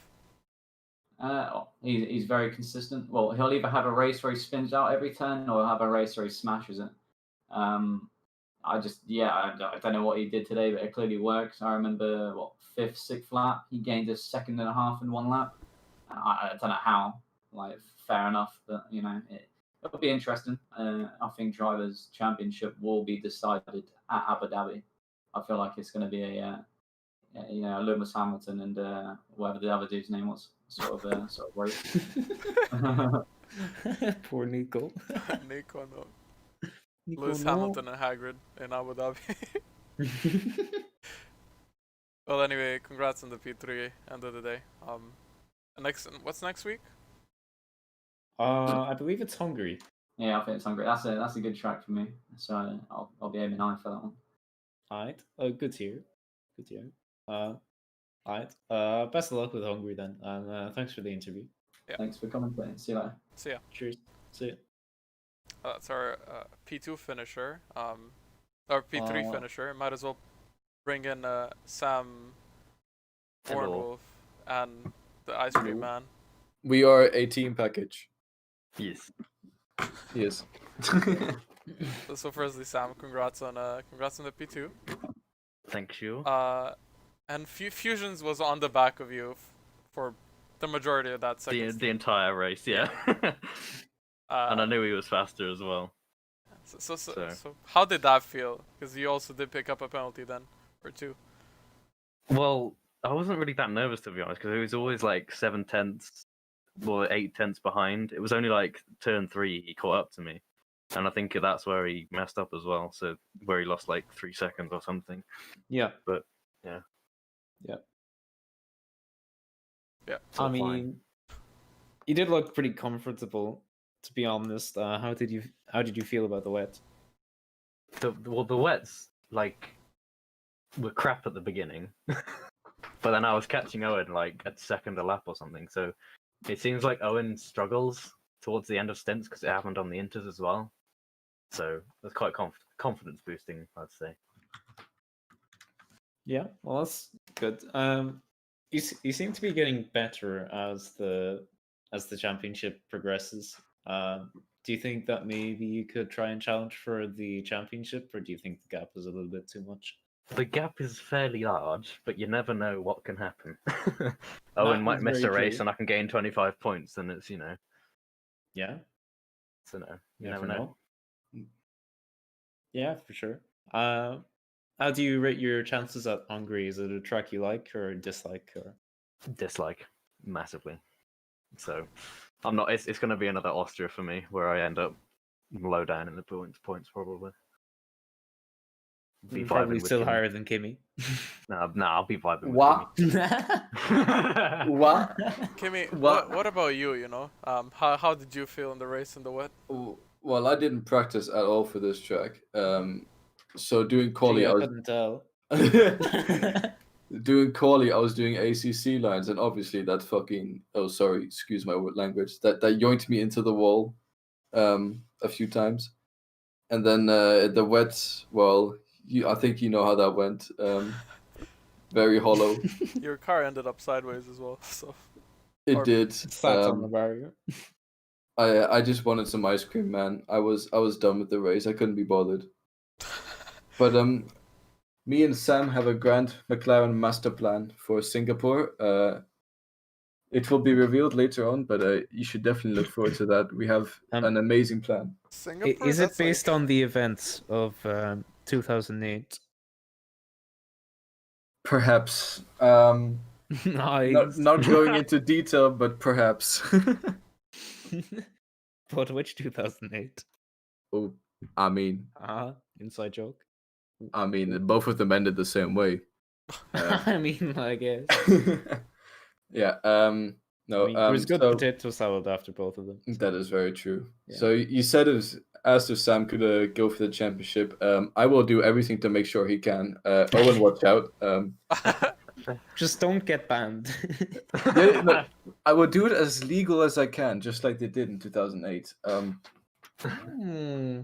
He's very consistent. Well, he'll either have a race where he spins out every turn, or he'll have a race where he smashes it. I don't know what he did today, but it clearly works. I remember fifth, sixth lap, he gained a second and a half in one lap. I don't know how. Like, fair enough, but it'll be interesting. I think Drivers' Championship will be decided at Abu Dhabi. I feel like it's going to be a Lewis Hamilton and whatever the other dude's name was, sort of race. Poor Nico. Nico, no. Lewis Hamilton and Hagrid in Abu Dhabi. Well, anyway, congrats on the P3 end of the day. What's next week? I believe it's Hungary. Yeah, I think it's Hungary. That's a good track for me. So I'll be aiming high for that one. Alright. Good to hear. Good to hear. Alright. Best of luck with Hungary then, and thanks for the interview. Yeah. Thanks for coming. See you later. See ya. Cheers. See ya. That's our P2 finisher, or P3 finisher. Might as well bring in Sam, Warnwolf, and the Ice Cream Man. We are a team package. Yes. Yes. So firstly, Sam, congrats on the P2. Thank you. And Fusions was on the back of you for the majority of that second. The entire race, yeah. And I knew he was faster as well. So how did that feel? Because you also did pick up a penalty then, or two. Well, I wasn't really that nervous, to be honest, because it was always like 7 tenths, or 8 tenths behind. It was only like turn 3 he caught up to me. And I think that's where he messed up as well. So where he lost like 3 seconds or something. Yeah. But yeah. Yeah. Yeah. I mean, you did look pretty comfortable, to be honest. How did you feel about the wet? The wets were crap at the beginning. But then I was catching Owen like at second a lap or something. So it seems like Owen struggles towards the end of stints because it happened on the Inters as well. So it was quite confidence boosting, I'd say. Yeah, well, that's good. You seem to be getting better as the championship progresses. Do you think that maybe you could try and challenge for the championship, or do you think the gap is a little bit too much? The gap is fairly large, but you never know what can happen. Owen might miss a race and I can gain 25 points, and it's, Yeah. So no, you never know. Yeah, for sure. How do you rate your chances at Hungary? Is it a track you like or dislike? Or Dislike massively. So I'm not. It's going to be another Austria for me, where I end up low down in the points probably. Be probably still higher than Kimmy. No, I'll be vibing with What? Kimmy. What? Kimmy, what about you? How did you feel in the race in the wet? Well, I didn't practice at all for this track. So doing quali, I couldn't tell. Doing quali, I was doing ACC lines, and obviously that excuse my language, that yoinked me into the wall a few times. And then the wet, well, I think you know how that went. Very hollow. Your car ended up sideways as well, so. It did. Sat on the barrier. I just wanted some ice cream, man. I was done with the race. I couldn't be bothered. But me and Sam have a grand McLaren master plan for Singapore. It will be revealed later on, but you should definitely look forward to that. We have an amazing plan. Singapore, is it based on the events of 2008? Perhaps. Nice. Not going into detail, but perhaps. But which 2008? Oh, I mean, Inside joke. both of them ended the same way. I mean, I guess. Yeah. No. I mean, there was good So potato salad after both of them. that is very true. Yeah. So you said asked if Sam could go for the championship. I will do everything to make sure he can. Owen, watch out. Just don't get banned. Yeah, no, I will do it as legal as I can, just like they did in 2008. Hmm. Hmm.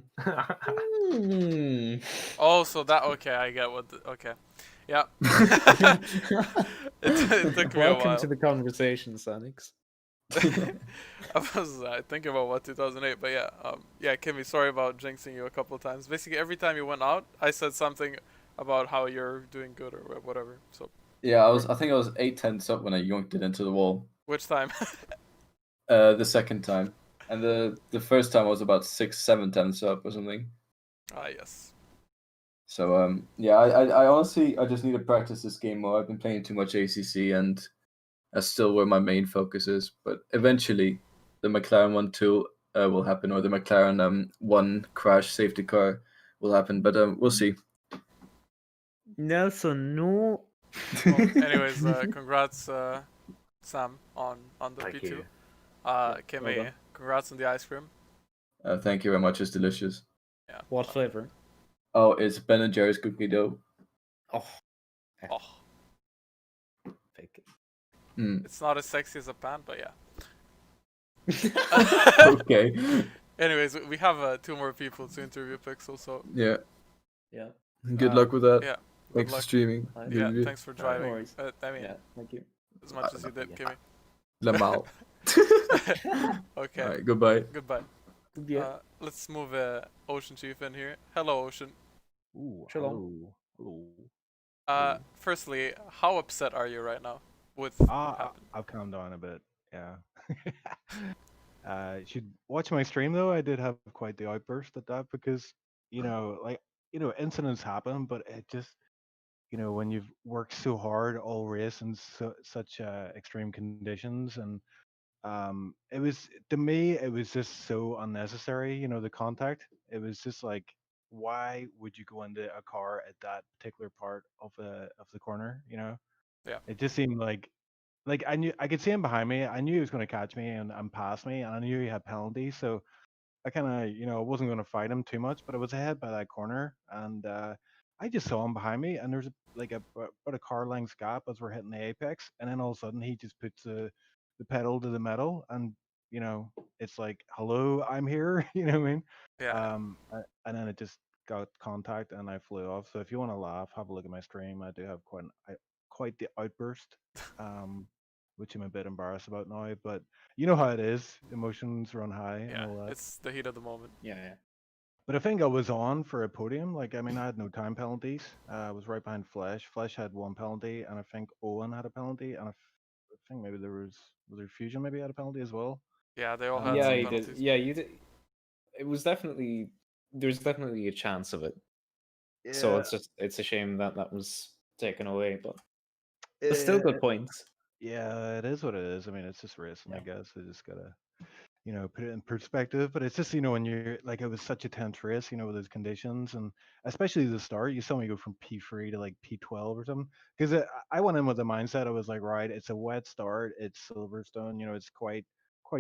Oh, so that okay? I get what. Okay, yeah. It took me a Welcome while. to the conversation, Sonix. I was thinking about what 2008, but yeah, yeah, Kimmy, sorry about jinxing you a couple of times. Basically, every time you went out, I said something about how you're doing good or whatever. So Yeah, I think I was 8/10 up when I yoinked it into the wall. which time? The second time, and the first time I was about 6-7 tenths up or something. Ah, yes. So yeah, I honestly I just need to practice this game more. I've been playing too much ACC, and that's still where my main focus is. But eventually, the McLaren 1-2 will happen, or the McLaren 1 crash safety car will happen. But we'll see. Nelson, no. Well, anyways, congrats, Sam, on the Thank P2. you. Kimmy, done. congrats on the ice cream. Thank you very much. It's delicious. Yeah. What flavor? Oh, it's Ben and Jerry's cookie dough. Oh, Oh, fake it's not as sexy as a pan, but yeah. Okay. Anyways, we have 2 more people to interview, Pixel. So Yeah. Yeah. Good luck with that. yeah, Thanks for luck. streaming. yeah. Good Thanks for driving. worries. I mean, Yeah. Thank you. as much as you did, Kimmy. Lamal. Okay. All right. Goodbye. Goodbye. Yeah. Let's move Ocean Chief in here. Hello, Ocean. Ooh, Shalom. hello. Firstly, how upset are you right now with what happened? I've calmed down a bit. Yeah. Should watch my stream though. I did have quite the outburst at that because incidents happen, but it just when you've worked so hard all race in such extreme conditions, and it was to me it was just so unnecessary. The contact. It was just like, why would you go into a car at that particular part of the corner? Yeah. It just seemed like I could see him behind me. I knew he was going to catch me and pass me, and I knew he had penalties. So I kind of, wasn't going to fight him too much. But I was ahead by that corner, and I just saw him behind me, and there's about a car length gap as we're hitting the apex, and then all of a sudden he just puts the pedal to the metal, and it's like, hello, I'm here. You know what I mean? Yeah. And then it just got contact, and I flew off. So if you want to laugh, have a look at my stream. I do have quite the outburst. Which I'm a bit embarrassed about now, but you know how it is. Emotions run high and Yeah. all that. It's the heat of the moment. Yeah. But I think I was on for a podium. Like, I mean, I had no time penalties. I was right behind Flesh. Flesh had 1 penalty, and I think Owen had a penalty, and I think maybe was there Fusion maybe had a penalty as well. Yeah, they all had Yeah, some you penalties. did. Yeah, you did. It was definitely there's definitely a chance of it. So it's a shame that was taken away, but still good points. Yeah, it is what it is. I mean, it's just racing, I Yeah. guess. I just gotta, put it in perspective. But it's just, when you're like, it was such a tense race, with those conditions, and especially the start. You saw me go from P3 to like P12 or something. Because I went in with the mindset, I was like, right, it's a wet start. It's Silverstone. It's quite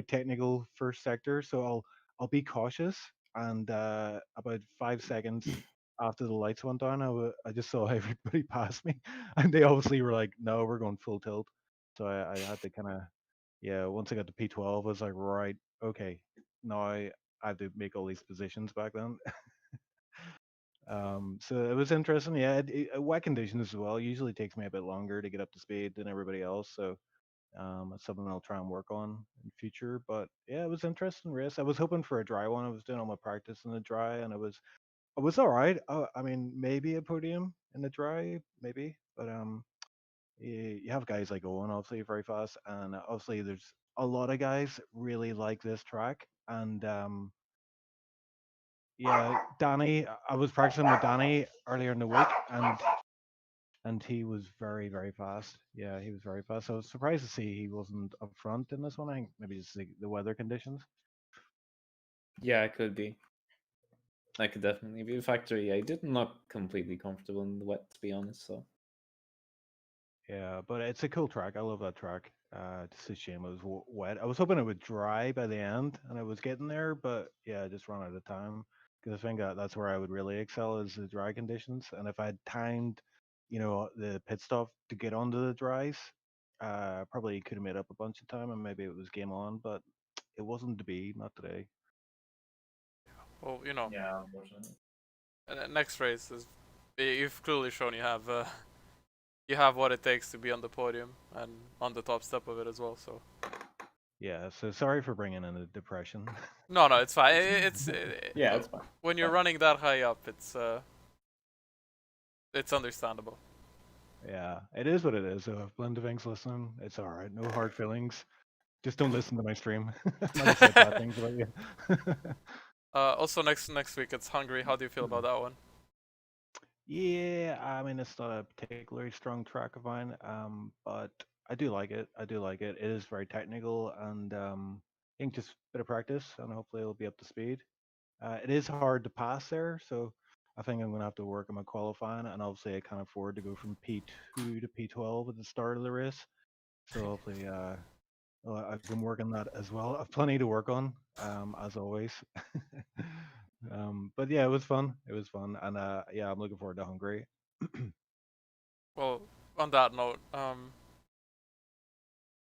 technical first sector, so I'll be cautious. And about 5 seconds after the lights went down, I just saw everybody pass me, and they obviously were like, no, we're going full tilt. So I had to kind of, yeah, once I got to P12, I was like, right, okay, now I have to make all these positions back then. So it was interesting. Yeah, wet conditions as well usually takes me a bit longer to get up to speed than everybody else. So it's something I'll try and work on in future. But yeah, it was interesting race. I was hoping for a dry one. I was doing all my practice in the dry, and it was all right. I mean, maybe a podium in the dry, maybe, but you have guys like Owen, obviously very fast, and obviously there's a lot of guys really like this track, and yeah, Danny. I was practicing with Danny earlier in the week, and he was very very fast. Yeah, he was very fast. So I was surprised to see he wasn't up front in this one. I think maybe just the weather conditions. Yeah, it could be. that could definitely be a factor. Yeah, I did not completely comfortable in the wet, to be honest. So Yeah, but it's a cool track. I love that track. Just a shame it was wet. I was hoping it would dry by the end, and I was getting there, but yeah, I just ran out of time. Because I think that's where I would really excel is the dry conditions. And if I had timed, the pit stop to get onto the dries, probably could have made up a bunch of time, and maybe it was game on. But it wasn't to be, not today. Well, Yeah, unfortunately. next race is you've clearly shown you have what it takes to be on the podium and on the top step of it as well. So Yeah, so sorry for bringing in a depression. no, it's fine. yeah, it's fine. When you're running that high up, it's understandable. Yeah, it is what it is. So if Blendaving's listening, it's all right. No hard feelings. Just don't listen to my stream. I might have said bad things about you. Also next week it's Hungary. How do you feel about that one? Yeah, I mean it's not a particularly strong track of mine, but I do like it. I do like it. It is very technical, and I think just a bit of practice, and hopefully it'll be up to speed. It is hard to pass there, so I think I'm gonna have to work on my qualifying, and obviously I can't afford to go from P2 to P12 at the start of the race. So hopefully, well, I've been working that as well. I've plenty to work on, as always. But yeah, it was fun. It was fun, and yeah, I'm looking forward to Hungary. Well, on that note,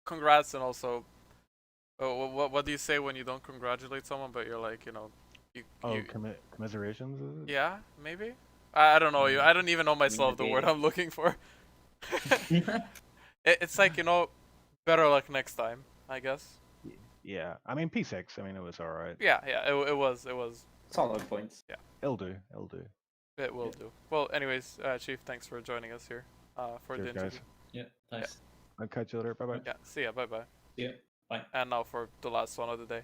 congrats, and also, what do you say when you don't congratulate someone, but you're like, Commiserations. Is it? yeah, maybe. I don't know you. I don't even know myself the word I'm looking for. It's like better luck next time, I guess. Yeah, I mean P6. I mean it was all right. Yeah, it was. Solid points. Yeah. It'll do. It'll do. It will do. Well, anyways, Chief, thanks for joining us here for the Cheers, interview. guys. Yeah, thanks. I'll catch you later. Bye bye. Yeah, see ya. Bye bye. Yeah, bye. And now for the last one of the day.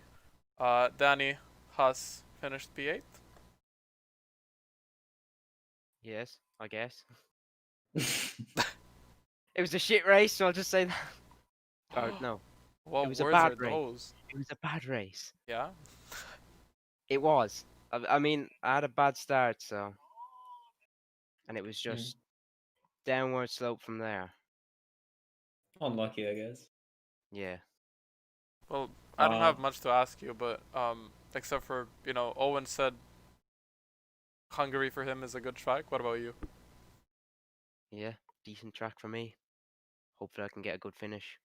Danny Haas finished P8. Yes, I guess. It was a shit race, so I'll just say that. Oh, no. What It was a words bad are race. those? It was a bad race. Yeah. It was. I mean, I had a bad start, so. And it was just downward slope from there. Unlucky, I guess. Yeah. Well, I don't have much to ask you, but except for Owen said Hungary for him is a good track. What about you? Yeah, decent track for me. Hopefully I can get a good finish.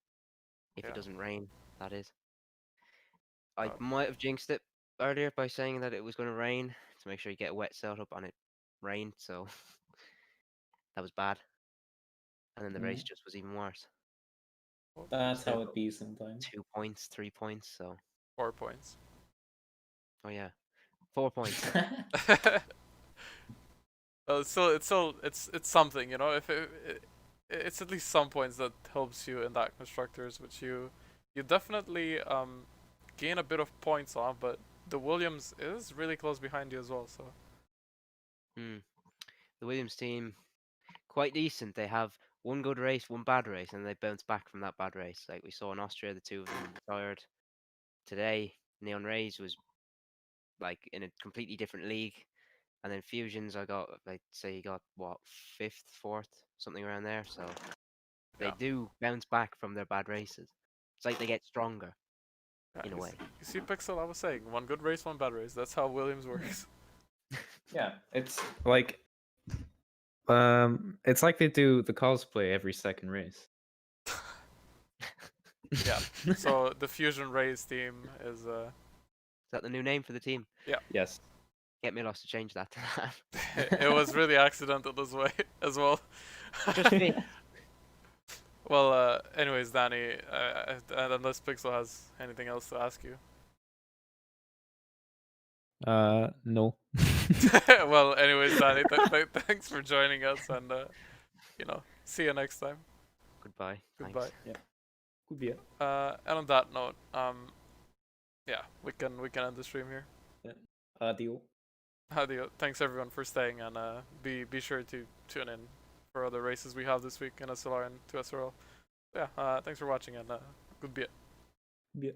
If it doesn't rain, that is. I might have jinxed it earlier by saying that it was going to rain to make sure you get a wet setup, and it rained, so that was bad. And then the race just was even worse. That's how it be sometimes. 2 points, 3 points, so. 4 points. Oh yeah, 4 points. It's something, if it's at least some points that helps you in that constructors, which you definitely gain a bit of points on, but the Williams is really close behind you as well, so. The Williams team, quite decent. They have one good race, one bad race, and they bounce back from that bad race. Like we saw in Austria, the two of them retired. Today, Neon Rays was like in a completely different league. And then Fusions, I got, like, say, he got, what, 5th, 4th, something around there. So they do bounce back from their bad races. It's like they get stronger, in a way. You see, Pixel, I was saying, one good race, one bad race. That's how Williams works. Yeah, it's like they do the cosplay every second race. Yeah. So the Fusion Rays team is Is that the new name for the team? Yeah. Yes. Get me lost to change that to that. It was really accidental as well. Just me. Well, anyways, Danny, unless Pixel has anything else to ask you. No. Well, anyways, Danny, thanks for joining us, and see you next time. Goodbye. Goodbye. Thanks. Yeah. Goodbye. And on that note, yeah, we can end the stream here. Adio. Adio. Thanks everyone for staying, and be sure to tune in for other races we have this week in SLR and 2SRL. Yeah, thanks for watching, and goodbye. Yeah.